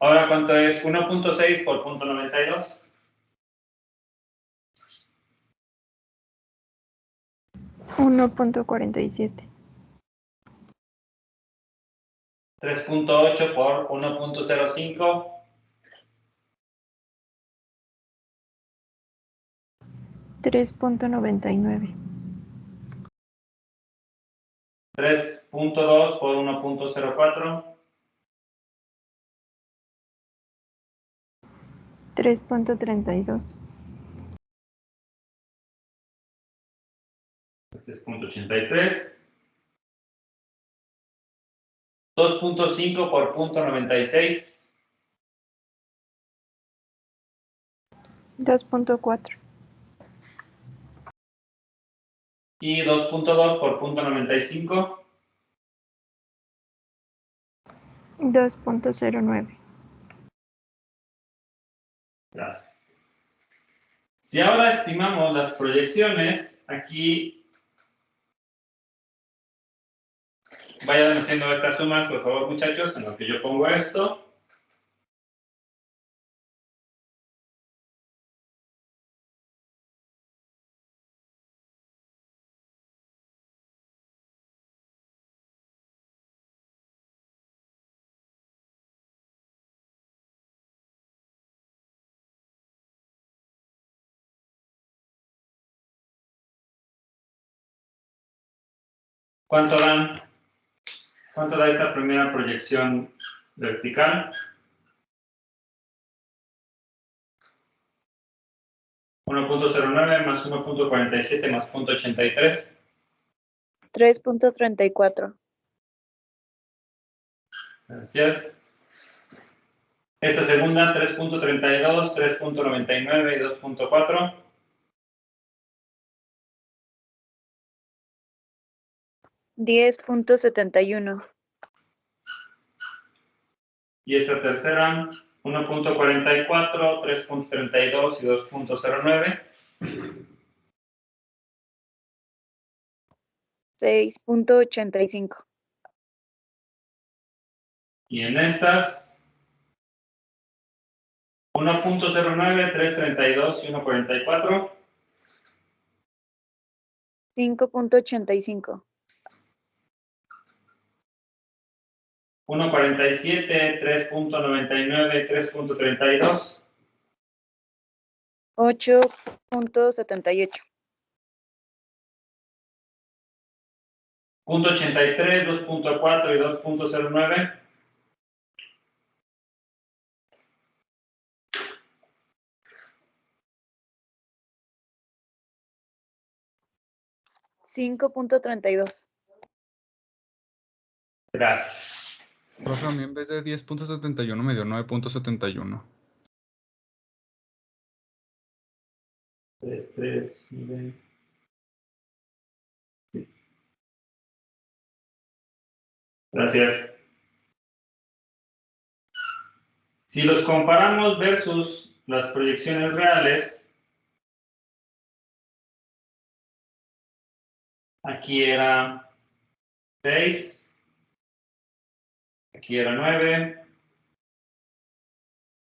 Speaker 1: ¿ahora cuánto es 1.6 por 0.92?
Speaker 4: 1.47.
Speaker 1: 3.8 por 1.05.
Speaker 4: 3.99.
Speaker 1: 3.2 por 1.04.
Speaker 4: 3.32.
Speaker 1: 3.83. 2.5 por 0.96.
Speaker 4: 2.4.
Speaker 1: Y 2.2 por 0.95.
Speaker 4: 2.09.
Speaker 1: Gracias. Si ahora estimamos las proyecciones, aquí vayan haciendo estas sumas, por favor, muchachos, en lo que yo pongo esto. ¿Cuánto dan? ¿Cuánto da esta primera proyección vertical? 1.09 más 1.47 más 0.83.
Speaker 3: 3.34.
Speaker 1: Gracias. Esta segunda, 3.32, 3.99 y 2.4.
Speaker 3: 10.71.
Speaker 1: Y esta tercera, 1.44, 3.32 y 2.09.
Speaker 3: 6.85.
Speaker 1: Y en estas, 1.09, 3.32 y 1.44.
Speaker 3: 5.85.
Speaker 1: 1.47, 3.99 y 3.32.
Speaker 3: 8.78.
Speaker 1: 0.83, 2.4 y 2.09.
Speaker 3: 5.32.
Speaker 1: Gracias.
Speaker 5: Profe, a mí en vez de 10.71 me dio 9.71.
Speaker 1: 3, 9. Sí. Gracias. Si los comparamos versus las proyecciones reales, aquí era 6, aquí era 9,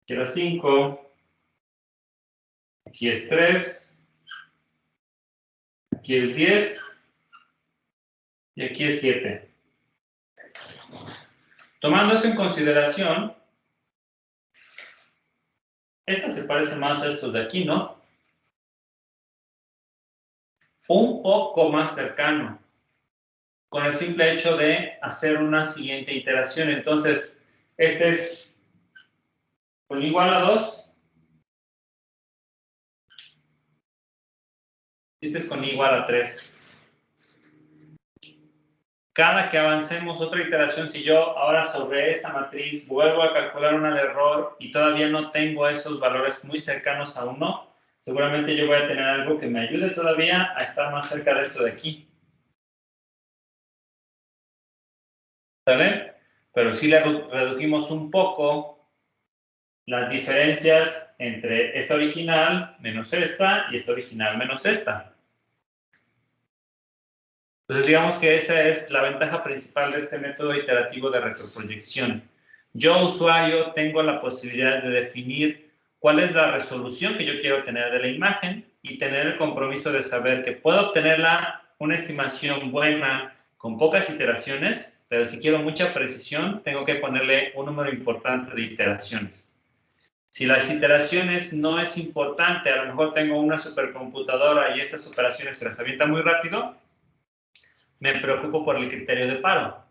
Speaker 1: aquí era 5, aquí es 3, aquí es 10 y aquí es 7. Tomando eso en consideración, esta se parece más a estos de aquí, ¿no? Un poco más cercano, con el simple hecho de hacer una siguiente iteración. Entonces, este es con igual a 2, este es con igual a 3. Cada que avancemos otra iteración, si yo ahora sobre esta matriz vuelvo a calcular una de error y todavía no tengo esos valores muy cercanos a 1, seguramente yo voy a tener algo que me ayude todavía a estar más cerca de esto de aquí. ¿Sale? Pero sí le redujimos un poco las diferencias entre esta original menos esta y esta original menos esta. Entonces, digamos que esa es la ventaja principal de este método iterativo de retroproyección. Yo, usuario, tengo la posibilidad de definir cuál es la resolución que yo quiero tener de la imagen y tener el compromiso de saber que puedo obtenerla una estimación buena con pocas iteraciones, pero si quiero mucha precisión, tengo que ponerle un número importante de iteraciones. Si las iteraciones no es importante, a lo mejor tengo una supercomputadora y estas operaciones se las avienta muy rápido, me preocupo por el criterio de paro.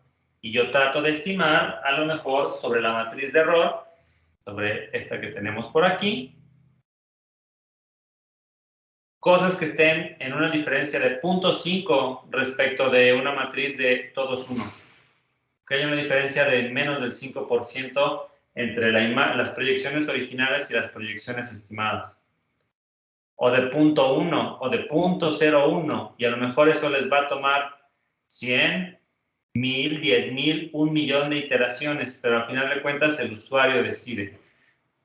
Speaker 1: Y yo trato de estimar, a lo mejor, sobre la matriz de error, sobre esta que tenemos por aquí, cosas que estén en una diferencia de 0.5 respecto de una matriz de todos 1. ¿Ok? que haya una diferencia de menos del 5% entre las proyecciones originales y las proyecciones estimadas. O de 0.1 o de 0.01, y a lo mejor eso les va a tomar 100, 1000, 10,000, 1,000,000 de iteraciones, pero al final de cuentas el usuario decide.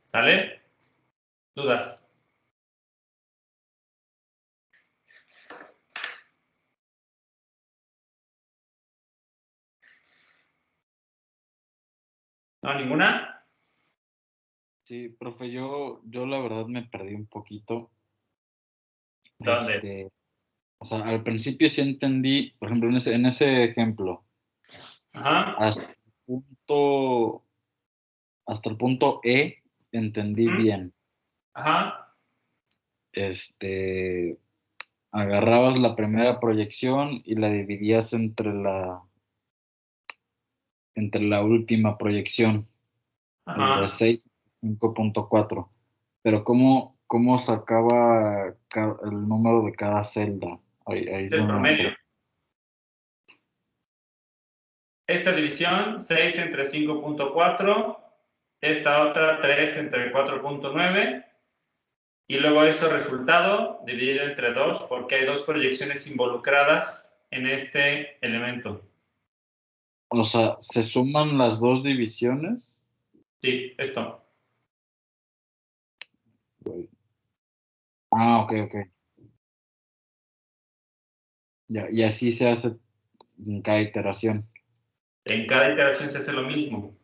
Speaker 1: ¿Sale? ¿Dudas? ¿No? ¿Ninguna?
Speaker 6: Sí, profe, yo la verdad me perdí un poquito.
Speaker 1: ¿Dónde?
Speaker 6: O sea, al principio sí entendí, por ejemplo, en ese ejemplo,
Speaker 1: Ajá.
Speaker 6: hasta el punto E entendí bien.
Speaker 1: Ajá.
Speaker 6: Agarrabas la primera proyección y la dividías entre la última proyección, el de
Speaker 1: Ajá.
Speaker 6: 6 y 5.4. Pero ¿cómo sacaba el número de cada celda? Ahí
Speaker 1: Es el
Speaker 6: no me
Speaker 1: promedio.
Speaker 6: acuerdo.
Speaker 1: Esta división, 6 entre 5.4. Esta otra, 3 entre 4.9. Y luego eso resultado dividido entre 2, porque hay 2 proyecciones involucradas en este elemento.
Speaker 6: O sea, ¿se suman las dos divisiones?
Speaker 1: Sí, esto.
Speaker 6: Ah, ok. Ya, y así se hace en cada iteración.
Speaker 1: En cada iteración se hace lo mismo.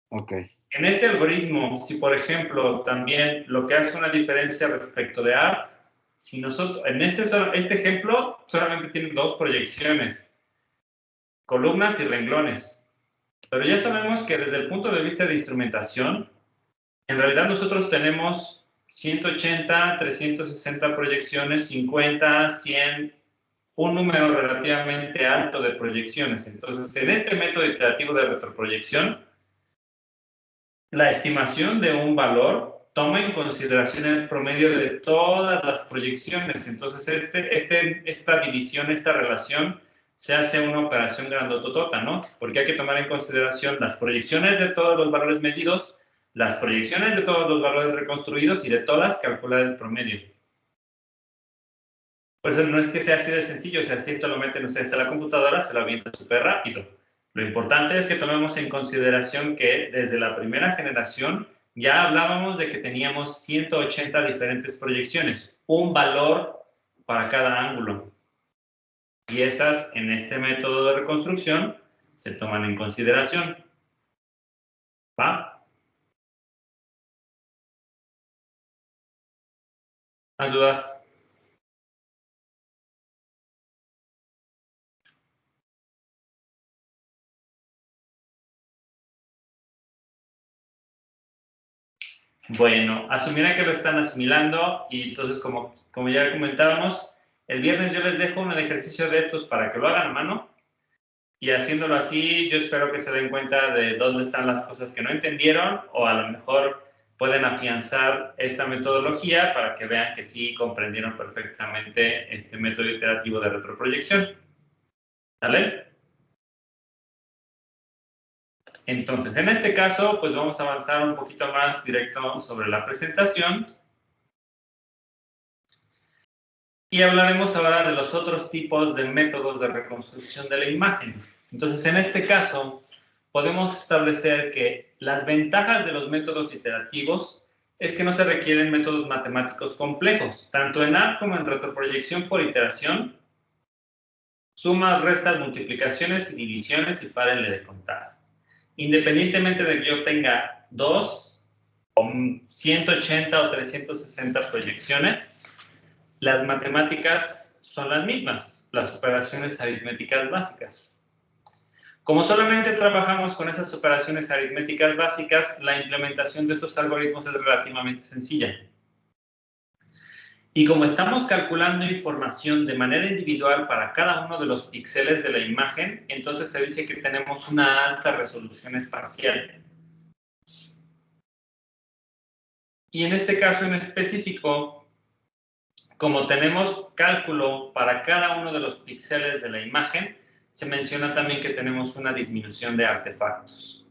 Speaker 6: Ok.
Speaker 1: En este algoritmo, si por ejemplo también lo que hace una diferencia respecto de ART, si nosotros, en este ejemplo solamente tiene 2 proyecciones, columnas y renglones. Pero ya sabemos que desde el punto de vista de instrumentación, en realidad nosotros tenemos 180, 360 proyecciones, 50, 100, un número relativamente alto de proyecciones. Entonces, en este método iterativo de retroproyección, la estimación de un valor toma en consideración el promedio de todas las proyecciones. Entonces, esta división, esta relación, se hace una operación grandototota, ¿no? Porque hay que tomar en consideración las proyecciones de todos los valores medidos, las proyecciones de todos los valores reconstruidos y de todas calcular el promedio. Por eso no es que sea así de sencillo, o sea, si esto lo meten ustedes a la computadora, se lo avientan súper rápido. Lo importante es que tomemos en consideración que desde la primera generación ya hablábamos de que teníamos 180 diferentes proyecciones, un valor para cada ángulo. Y esas, en este método de reconstrucción, se toman en consideración. ¿Va? ¿Más dudas? Bueno, asumirá que lo están asimilando y entonces, como ya comentábamos, el viernes yo les dejo un ejercicio de estos para que lo hagan a mano y haciéndolo así yo espero que se den cuenta de dónde están las cosas que no entendieron o a lo mejor pueden afianzar esta metodología para que vean que sí comprendieron perfectamente este método iterativo de retroproyección. ¿Vale? Entonces, en este caso, pues vamos a avanzar un poquito más directo sobre la presentación. Y hablaremos ahora de los otros tipos de métodos de reconstrucción de la imagen. Entonces, en este caso, podemos establecer que las ventajas de los métodos iterativos es que no se requieren métodos matemáticos complejos, tanto en ART como en retroproyección por iteración, sumas, restas, multiplicaciones y divisiones y párenle de contar. Independientemente de que yo tenga 2 o 180 o 360 proyecciones, las matemáticas son las mismas, las operaciones aritméticas básicas. Como solamente trabajamos con esas operaciones aritméticas básicas, la implementación de estos algoritmos es relativamente sencilla. Y como estamos calculando información de manera individual para cada uno de los píxeles de la imagen, entonces se dice que tenemos una alta resolución espacial. Y en este caso en específico, como tenemos cálculo para cada uno de los píxeles de la imagen, se menciona también que tenemos una disminución de artefactos,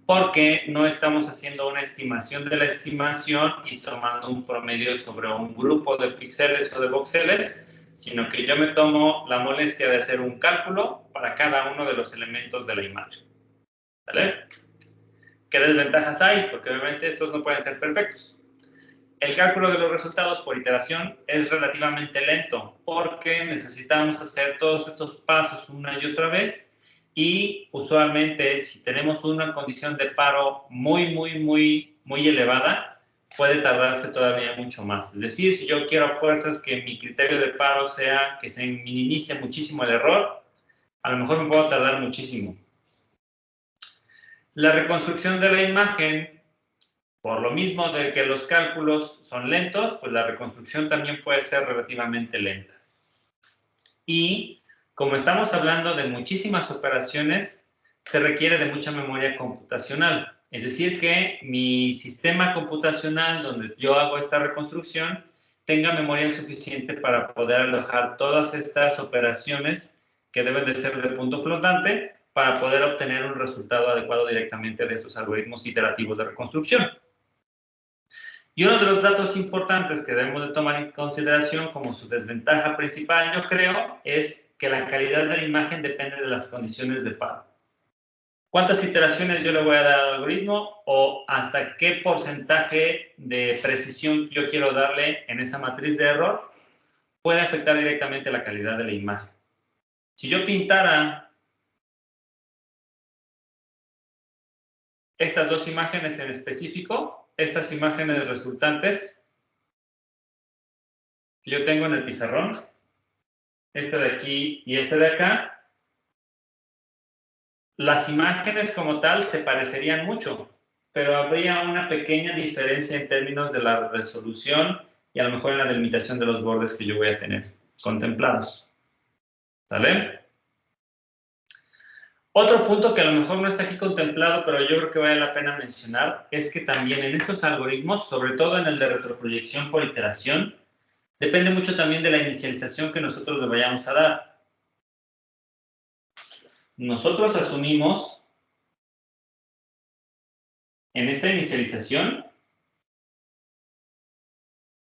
Speaker 1: porque no estamos haciendo una estimación de la estimación y tomando un promedio sobre un grupo de píxeles o de voxeles, sino que yo me tomo la molestia de hacer un cálculo para cada uno de los elementos de la imagen. ¿Vale? ¿Qué desventajas hay? Porque obviamente estos no pueden ser perfectos. El cálculo de los resultados por iteración es relativamente lento porque necesitamos hacer todos estos pasos una y otra vez y usualmente si tenemos una condición de paro muy elevada, puede tardarse todavía mucho más. Es decir, si yo quiero a fuerzas que mi criterio de paro sea que se minimice muchísimo el error, a lo mejor me puedo tardar muchísimo. La reconstrucción de la imagen, por lo mismo de que los cálculos son lentos, pues la reconstrucción también puede ser relativamente lenta. Y como estamos hablando de muchísimas operaciones, se requiere de mucha memoria computacional. Es decir, que mi sistema computacional donde yo hago esta reconstrucción tenga memoria suficiente para poder alojar todas estas operaciones que deben de ser de punto flotante para poder obtener un resultado adecuado directamente de estos algoritmos iterativos de reconstrucción. Y uno de los datos importantes que debemos de tomar en consideración como su desventaja principal, yo creo, es que la calidad de la imagen depende de las condiciones de paro. ¿Cuántas iteraciones yo le voy a dar al algoritmo o hasta qué porcentaje de precisión yo quiero darle en esa matriz de error puede afectar directamente la calidad de la imagen? Si yo pintara estas dos imágenes en específico, estas imágenes resultantes que yo tengo en el pizarrón, este de aquí y este de acá, las imágenes como tal se parecerían mucho, pero habría una pequeña diferencia en términos de la resolución y a lo mejor en la delimitación de los bordes que yo voy a tener contemplados. ¿Sale? Otro punto que a lo mejor no está aquí contemplado, pero yo creo que vale la pena mencionar, es que también en estos algoritmos, sobre todo en el de retroproyección por iteración, depende mucho también de la inicialización que nosotros le vayamos a dar. Nosotros asumimos en esta inicialización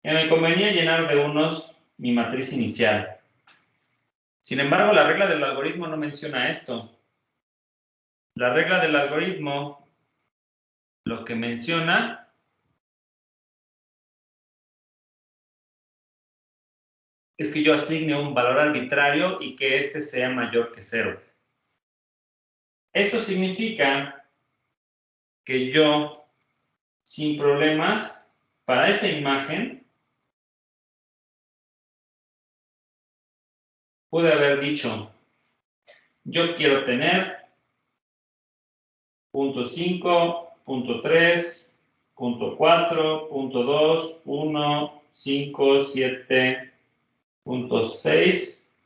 Speaker 1: que me convenía llenar de unos mi matriz inicial. Sin embargo, la regla del algoritmo no menciona esto. La regla del algoritmo lo que menciona es que yo asigne un valor arbitrario y que este sea mayor que 0. Esto significa que yo, sin problemas, para esa imagen, pude haber dicho, yo quiero tener punto 5, punto 3, punto 4, punto 2, 1, 5, 7, punto 6,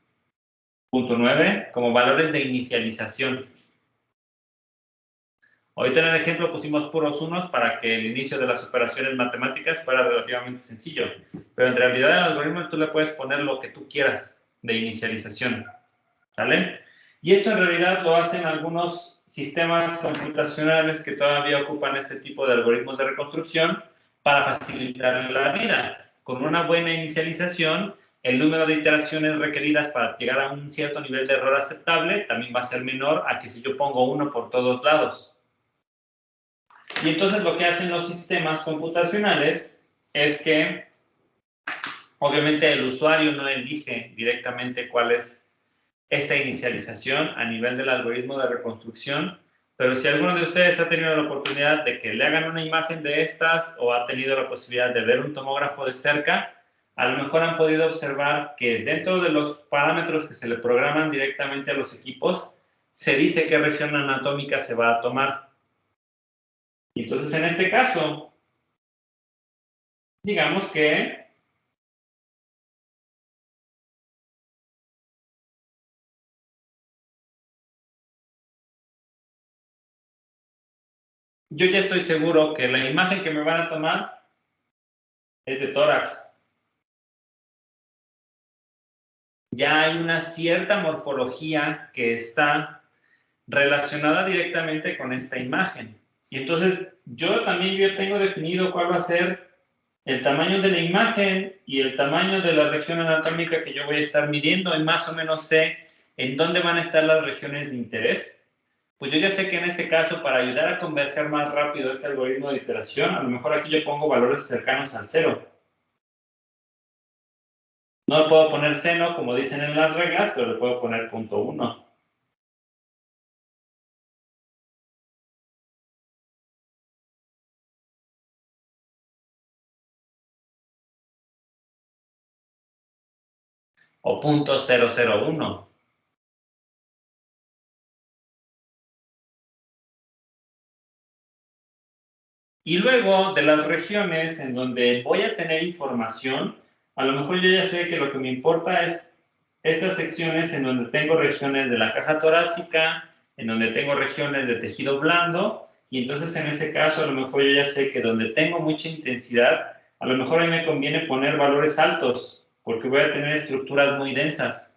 Speaker 1: punto 9, como valores de inicialización. Ahorita en el ejemplo pusimos puros unos para que el inicio de las operaciones matemáticas fuera relativamente sencillo, pero en realidad en el algoritmo tú le puedes poner lo que tú quieras de inicialización, ¿sale? Y esto en realidad lo hacen algunos sistemas computacionales que todavía ocupan este tipo de algoritmos de reconstrucción para facilitar la vida. Con una buena inicialización, el número de iteraciones requeridas para llegar a un cierto nivel de error aceptable también va a ser menor a que si yo pongo uno por todos lados. Y entonces lo que hacen los sistemas computacionales es que obviamente el usuario no elige directamente cuál es esta inicialización a nivel del algoritmo de reconstrucción, pero si alguno de ustedes ha tenido la oportunidad de que le hagan una imagen de estas o ha tenido la posibilidad de ver un tomógrafo de cerca, a lo mejor han podido observar que dentro de los parámetros que se le programan directamente a los equipos, se dice qué región anatómica se va a tomar. Y entonces, en este caso, digamos que yo ya estoy seguro que la imagen que me van a tomar es de tórax. ya hay una cierta morfología que está relacionada directamente con esta imagen. Y entonces yo tengo definido cuál va a ser el tamaño de la imagen y el tamaño de la región anatómica que yo voy a estar midiendo, y más o menos sé en dónde van a estar las regiones de interés. Pues yo ya sé que en ese caso, para ayudar a converger más rápido este algoritmo de iteración, a lo mejor aquí yo pongo valores cercanos al 0. No le puedo poner seno, como dicen en las reglas, pero le puedo poner 0.1. O 0.001. Y luego, de las regiones en donde voy a tener información, a lo mejor yo ya sé que lo que me importa es estas secciones en donde tengo regiones de la caja torácica, en donde tengo regiones de tejido blando, y entonces en ese caso a lo mejor yo ya sé que donde tengo mucha intensidad, a lo mejor a mí me conviene poner valores altos, porque voy a tener estructuras muy densas.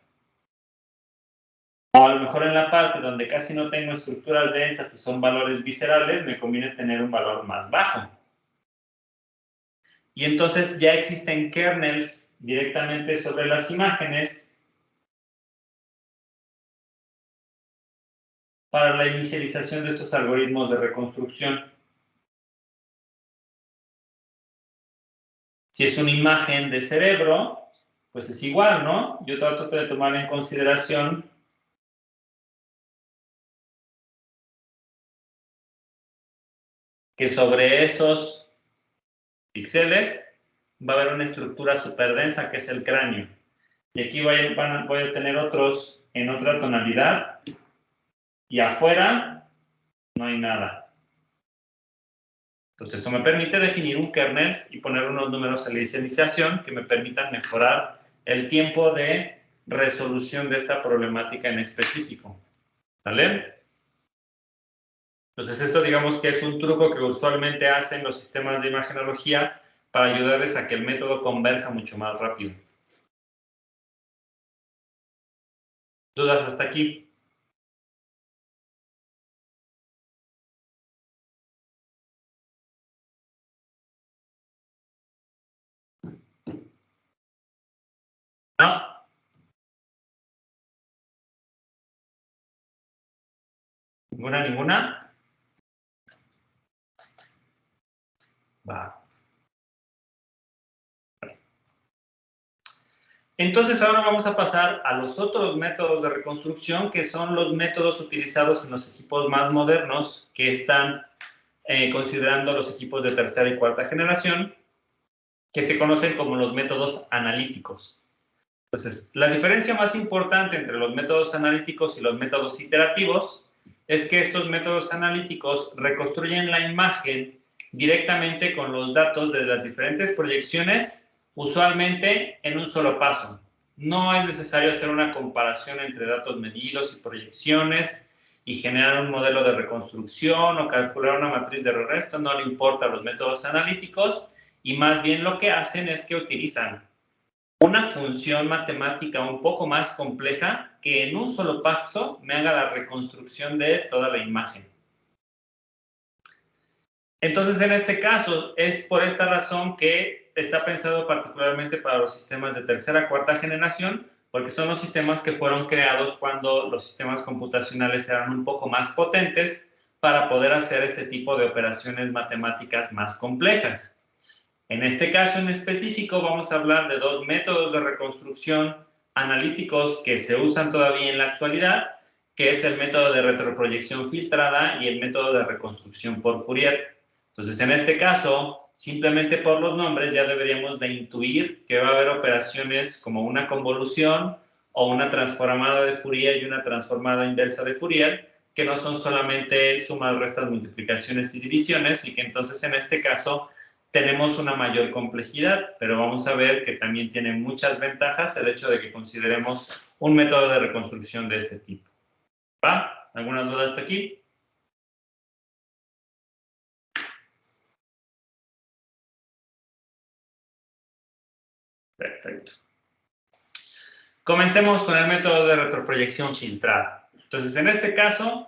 Speaker 1: O a lo mejor en la parte donde casi no tengo estructuras densas y son valores viscerales, me conviene tener un valor más bajo. Y entonces ya existen kernels directamente sobre las imágenes para la inicialización de estos algoritmos de reconstrucción. Si es una imagen de cerebro, pues es igual, ¿no? Yo trato de tomar en consideración que sobre esos píxeles va a haber una estructura súper densa que es el cráneo. Y aquí voy a tener otros en otra tonalidad. Y afuera no hay nada. Entonces, eso me permite definir un kernel y poner unos números a la inicialización que me permitan mejorar el tiempo de resolución de esta problemática en específico. ¿Vale? Entonces, esto digamos que es un truco que usualmente hacen los sistemas de imagenología para ayudarles a que el método converja mucho más rápido. ¿Dudas hasta aquí? ¿No? ¿Ninguna? Va. Entonces ahora vamos a pasar a los otros métodos de reconstrucción, que son los métodos utilizados en los equipos más modernos, que están considerando los equipos de tercera y cuarta generación, que se conocen como los métodos analíticos. Entonces, la diferencia más importante entre los métodos analíticos y los métodos iterativos es que estos métodos analíticos reconstruyen la imagen directamente con los datos de las diferentes proyecciones, usualmente en un solo paso. No es necesario hacer una comparación entre datos medidos y proyecciones y generar un modelo de reconstrucción o calcular una matriz de error. Esto no le importa a los métodos analíticos, y más bien lo que hacen es que utilizan una función matemática un poco más compleja que en un solo paso me haga la reconstrucción de toda la imagen. Entonces, en este caso, es por esta razón que está pensado particularmente para los sistemas de tercera, cuarta generación, porque son los sistemas que fueron creados cuando los sistemas computacionales eran un poco más potentes para poder hacer este tipo de operaciones matemáticas más complejas. En este caso en específico vamos a hablar de dos métodos de reconstrucción analíticos que se usan todavía en la actualidad, que es el método de retroproyección filtrada y el método de reconstrucción por Fourier. Entonces, en este caso, simplemente por los nombres ya deberíamos de intuir que va a haber operaciones como una convolución o una transformada de Fourier y una transformada inversa de Fourier, que no son solamente sumas, restas, multiplicaciones y divisiones, y que entonces en este caso tenemos una mayor complejidad, pero vamos a ver que también tiene muchas ventajas el hecho de que consideremos un método de reconstrucción de este tipo. ¿Va? ¿Alguna duda hasta aquí? Perfecto. Comencemos con el método de retroproyección filtrada. Entonces, en este caso,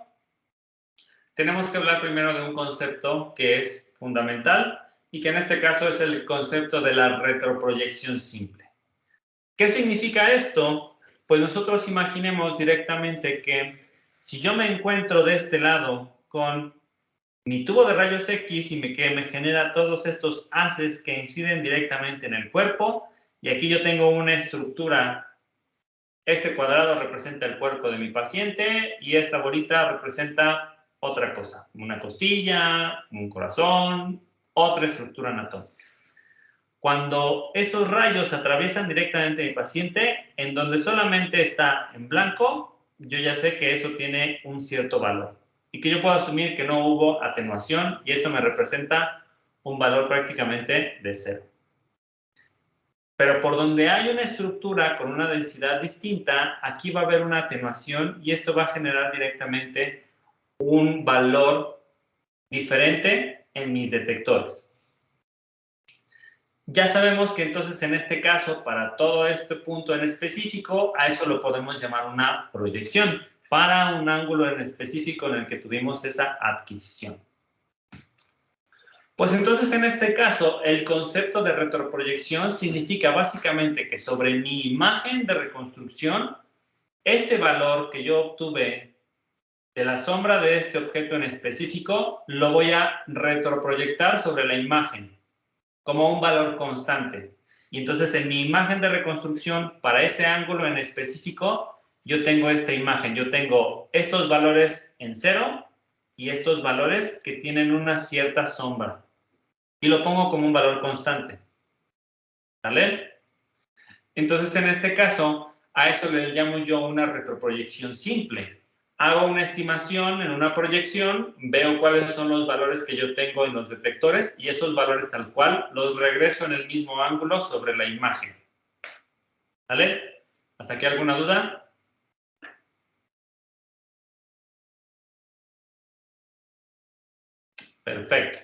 Speaker 1: tenemos que hablar primero de un concepto que es fundamental y que en este caso es el concepto de la retroproyección simple. ¿Qué significa esto? Pues nosotros imaginemos directamente que si yo me encuentro de este lado con mi tubo de rayos X y que me genera todos estos haces que inciden directamente en el cuerpo, y aquí yo tengo una estructura. Este cuadrado representa el cuerpo de mi paciente y esta bolita representa otra cosa, una costilla, un corazón, otra estructura anatómica. Cuando estos rayos atraviesan directamente a mi paciente, en donde solamente está en blanco, yo ya sé que eso tiene un cierto valor y que yo puedo asumir que no hubo atenuación y esto me representa un valor prácticamente de 0. Pero por donde hay una estructura con una densidad distinta, aquí va a haber una atenuación y esto va a generar directamente un valor diferente en mis detectores. Ya sabemos que entonces en este caso, para todo este punto en específico, a eso lo podemos llamar una proyección, para un ángulo en específico en el que tuvimos esa adquisición. Pues entonces en este caso el concepto de retroproyección significa básicamente que sobre mi imagen de reconstrucción, este valor que yo obtuve de la sombra de este objeto en específico, lo voy a retroproyectar sobre la imagen como un valor constante. Y entonces en mi imagen de reconstrucción, para ese ángulo en específico, yo tengo esta imagen, yo tengo estos valores en 0 y estos valores que tienen una cierta sombra. Y lo pongo como un valor constante. ¿Vale? Entonces, en este caso, a eso le llamo yo una retroproyección simple. Hago una estimación en una proyección, veo cuáles son los valores que yo tengo en los detectores y esos valores tal cual los regreso en el mismo ángulo sobre la imagen. ¿Vale? ¿Hasta aquí alguna duda? Perfecto.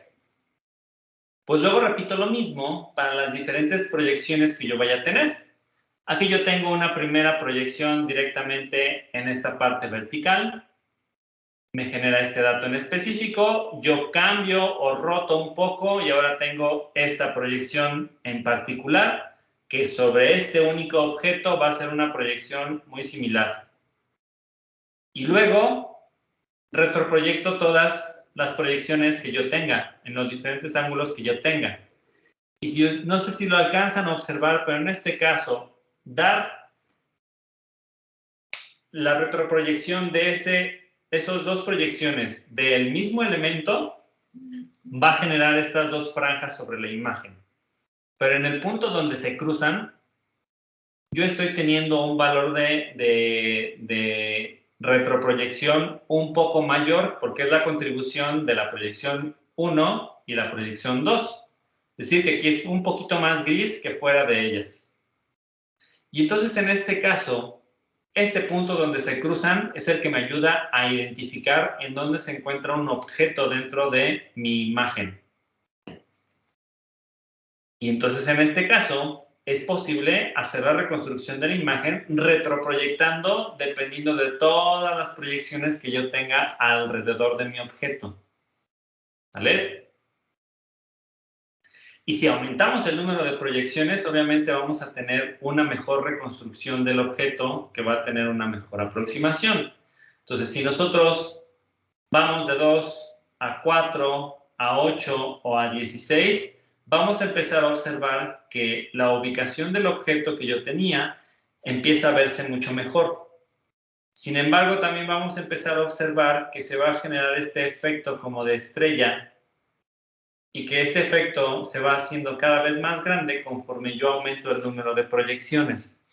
Speaker 1: Pues luego repito lo mismo para las diferentes proyecciones que yo vaya a tener. Aquí yo tengo una primera proyección directamente en esta parte vertical. Me genera este dato en específico. Yo cambio o roto un poco y ahora tengo esta proyección en particular que sobre este único objeto va a ser una proyección muy similar. Y luego retroproyecto todas las proyecciones que yo tenga en los diferentes ángulos que yo tenga. Y si, no sé si lo alcanzan a observar, pero en este caso, dar la retroproyección de esos dos proyecciones del mismo elemento va a generar estas dos franjas sobre la imagen. Pero en el punto donde se cruzan, yo estoy teniendo un valor de retroproyección un poco mayor porque es la contribución de la proyección 1 y la proyección 2. Es decir, que aquí es un poquito más gris que fuera de ellas. Y entonces en este caso, este punto donde se cruzan es el que me ayuda a identificar en dónde se encuentra un objeto dentro de mi imagen. Y entonces en este caso es posible hacer la reconstrucción de la imagen retroproyectando dependiendo de todas las proyecciones que yo tenga alrededor de mi objeto. ¿Vale? Y si aumentamos el número de proyecciones, obviamente vamos a tener una mejor reconstrucción del objeto que va a tener una mejor aproximación. Entonces, si nosotros vamos de 2 a 4, a 8 o a 16, vamos a empezar a observar que la ubicación del objeto que yo tenía empieza a verse mucho mejor. Sin embargo, también vamos a empezar a observar que se va a generar este efecto como de estrella y que este efecto se va haciendo cada vez más grande conforme yo aumento el número de proyecciones.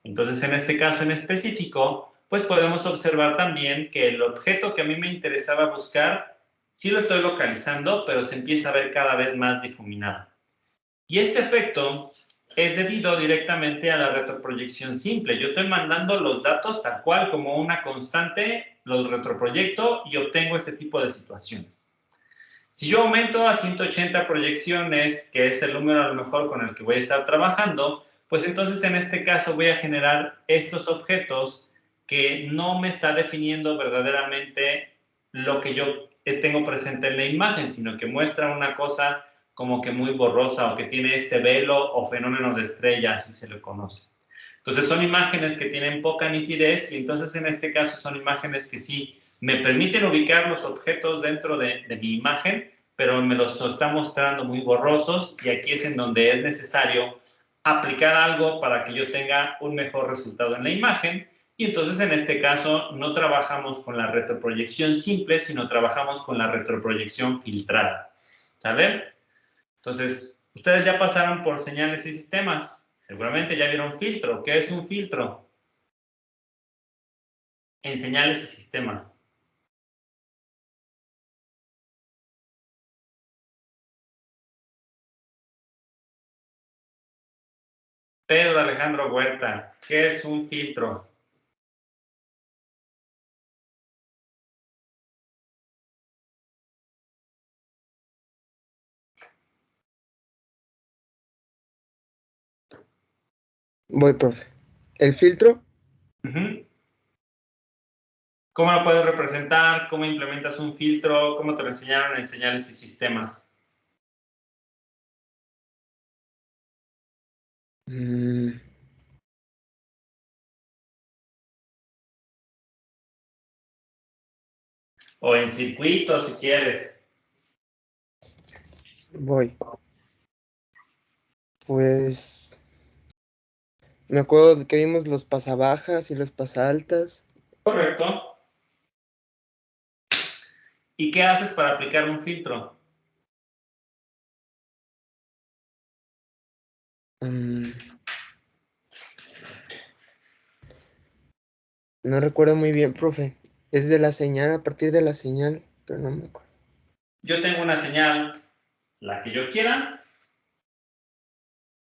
Speaker 1: Entonces, en este caso en específico, pues podemos observar también que el objeto que a mí me interesaba buscar, sí lo estoy localizando, pero se empieza a ver cada vez más difuminado. Y este efecto es debido directamente a la retroproyección simple. Yo estoy mandando los datos tal cual como una constante, los retroproyecto y obtengo este tipo de situaciones. Si yo aumento a 180 proyecciones, que es el número a lo mejor con el que voy a estar trabajando, pues entonces en este caso voy a generar estos objetos que no me está definiendo verdaderamente lo que yo tengo presente en la imagen, sino que muestra una cosa como que muy borrosa o que tiene este velo o fenómeno de estrella, así se le conoce. Entonces son imágenes que tienen poca nitidez y entonces en este caso son imágenes que sí me permiten ubicar los objetos dentro de mi imagen, pero me los está mostrando muy borrosos y aquí es en donde es necesario aplicar algo para que yo tenga un mejor resultado en la imagen. Y entonces en este caso no trabajamos con la retroproyección simple, sino trabajamos con la retroproyección filtrada. ¿Sale? Entonces, ustedes ya pasaron por señales y sistemas. Seguramente ya vieron filtro. ¿Qué es un filtro? En señales y sistemas. Pedro Alejandro Huerta, ¿qué es un filtro?
Speaker 7: Voy, profe. ¿El filtro?
Speaker 1: ¿Cómo lo puedes representar? ¿Cómo implementas un filtro? ¿Cómo te lo enseñaron en señales y sistemas? O en circuitos, si quieres.
Speaker 7: Voy. Pues me acuerdo de que vimos los pasabajas y los pasaltas.
Speaker 1: Correcto. ¿Y qué haces para aplicar un filtro?
Speaker 7: No recuerdo muy bien, profe. Es de la señal, a partir de la señal, pero no me acuerdo.
Speaker 1: Yo tengo una señal, la que yo quiera,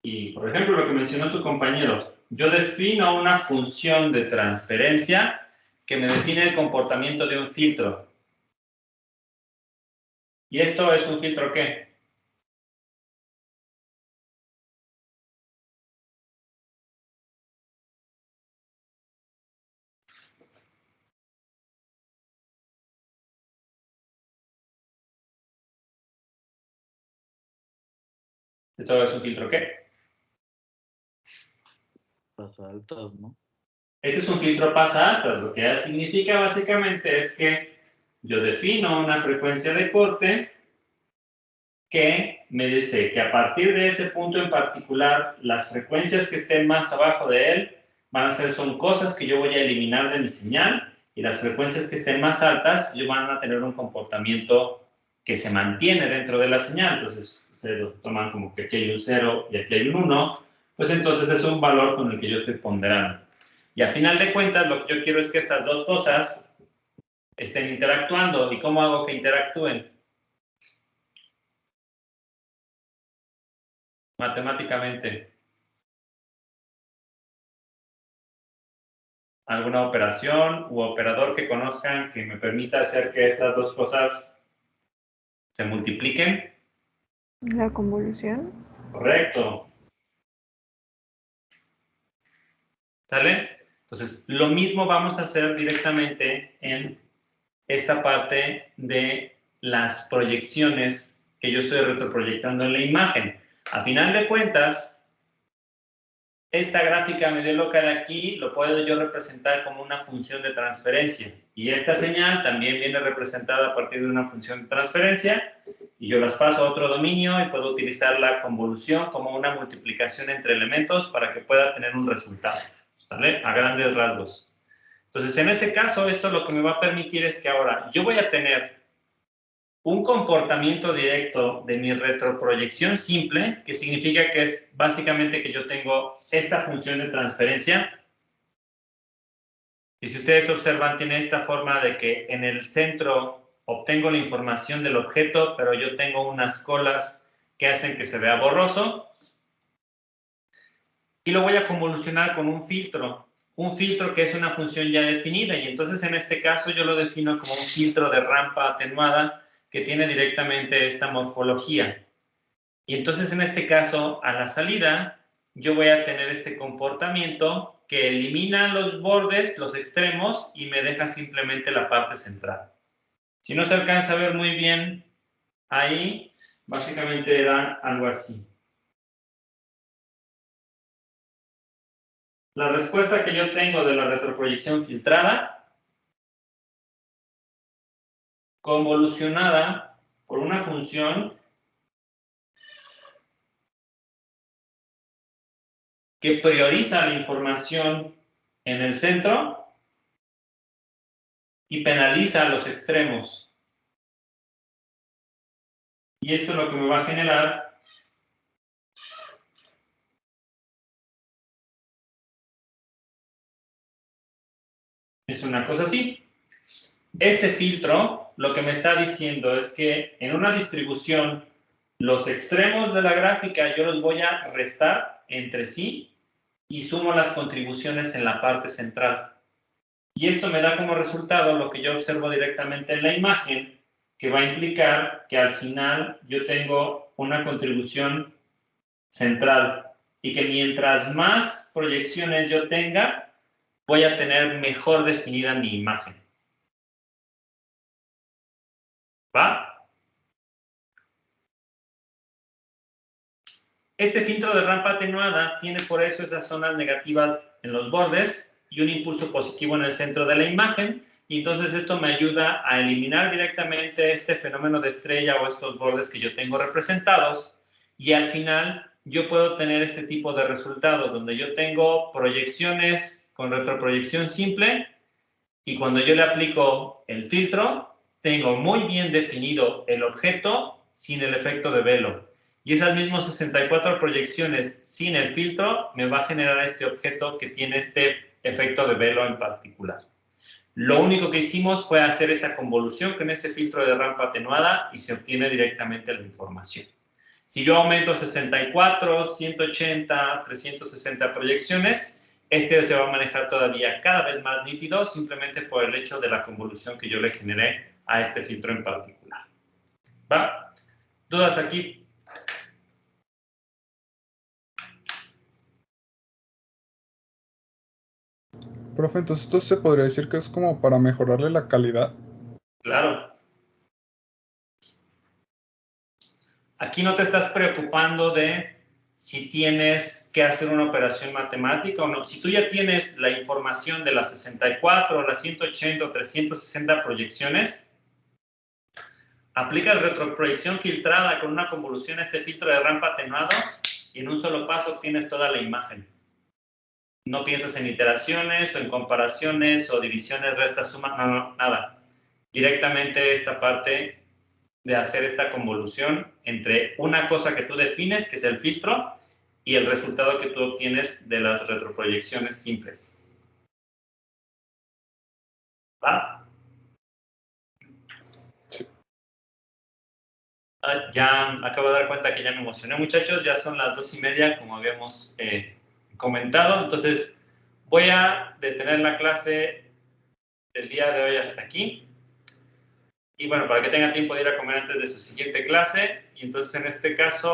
Speaker 1: y por ejemplo lo que mencionó su compañero, yo defino una función de transferencia que me define el comportamiento de un filtro. ¿Y esto es un filtro qué? ¿Esto es un filtro qué?
Speaker 6: Pasa altas, ¿no?
Speaker 1: Este es un filtro pasa altas. Lo que significa básicamente es que yo defino una frecuencia de corte que me dice que a partir de ese punto en particular, las frecuencias que estén más abajo de él son cosas que yo voy a eliminar de mi señal, y las frecuencias que estén más altas van a tener un comportamiento que se mantiene dentro de la señal. Entonces, ustedes lo toman como que aquí hay un 0 y aquí hay un 1, pues entonces es un valor con el que yo estoy ponderando. Y al final de cuentas, lo que yo quiero es que estas dos cosas estén interactuando. ¿Y cómo hago que interactúen? Matemáticamente. ¿Alguna operación u operador que conozcan que me permita hacer que estas dos cosas se multipliquen?
Speaker 4: La convolución.
Speaker 1: Correcto. ¿Sale? Entonces, lo mismo vamos a hacer directamente en esta parte de las proyecciones que yo estoy retroproyectando en la imagen. A final de cuentas, esta gráfica medio local aquí lo puedo yo representar como una función de transferencia. Y esta señal también viene representada a partir de una función de transferencia. Y yo las paso a otro dominio y puedo utilizar la convolución como una multiplicación entre elementos para que pueda tener un resultado. ¿Vale? A grandes rasgos. Entonces, en ese caso, esto lo que me va a permitir es que ahora yo voy a tener un comportamiento directo de mi retroproyección simple, que significa que es básicamente que yo tengo esta función de transferencia. Y si ustedes observan, tiene esta forma de que en el centro obtengo la información del objeto, pero yo tengo unas colas que hacen que se vea borroso. Y lo voy a convolucionar con un filtro que es una función ya definida. Y entonces en este caso yo lo defino como un filtro de rampa atenuada que tiene directamente esta morfología. Y entonces en este caso, a la salida, yo voy a tener este comportamiento que elimina los bordes, los extremos, y me deja simplemente la parte central. Si no se alcanza a ver muy bien ahí, básicamente da algo así. La respuesta que yo tengo de la retroproyección filtrada, convolucionada por una función que prioriza la información en el centro y penaliza a los extremos. Y esto lo que me va a generar es una cosa así. Este filtro lo que me está diciendo es que en una distribución los extremos de la gráfica yo los voy a restar entre sí y sumo las contribuciones en la parte central. Y esto me da como resultado lo que yo observo directamente en la imagen, que va a implicar que al final yo tengo una contribución central y que mientras más proyecciones yo tenga, voy a tener mejor definida mi imagen. ¿Va? Este filtro de rampa atenuada tiene por eso esas zonas negativas en los bordes y un impulso positivo en el centro de la imagen, y entonces esto me ayuda a eliminar directamente este fenómeno de estrella o estos bordes que yo tengo representados, y al final yo puedo tener este tipo de resultados donde yo tengo proyecciones con retroproyección simple, y cuando yo le aplico el filtro tengo muy bien definido el objeto sin el efecto de velo. Y esas mismas 64 proyecciones sin el filtro me va a generar este objeto que tiene este efecto de velo en particular. Lo único que hicimos fue hacer esa convolución con ese filtro de rampa atenuada y se obtiene directamente la información. Si yo aumento 64, 180, 360 proyecciones, este se va a manejar todavía cada vez más nítido simplemente por el hecho de la convolución que yo le generé a este filtro en particular. ¿Va? ¿Dudas aquí?
Speaker 5: Profe, entonces esto se podría decir que es como para mejorarle la calidad.
Speaker 1: Claro. Aquí no te estás preocupando de si tienes que hacer una operación matemática o no. Si tú ya tienes la información de las 64, las 180 o 360 proyecciones, aplicas retroproyección filtrada con una convolución a este filtro de rampa atenuado y en un solo paso obtienes toda la imagen. No piensas en iteraciones o en comparaciones o divisiones, restas, sumas, no, nada. Directamente esta parte de hacer esta convolución entre una cosa que tú defines, que es el filtro, y el resultado que tú obtienes de las retroproyecciones simples. ¿Va?
Speaker 5: Sí.
Speaker 1: Ya acabo de dar cuenta que ya me emocioné, muchachos. Ya son las 2:30, como habíamos comentado. Entonces, voy a detener la clase del día de hoy hasta aquí. Y bueno, para que tenga tiempo de ir a comer antes de su siguiente clase. Y entonces, en este caso,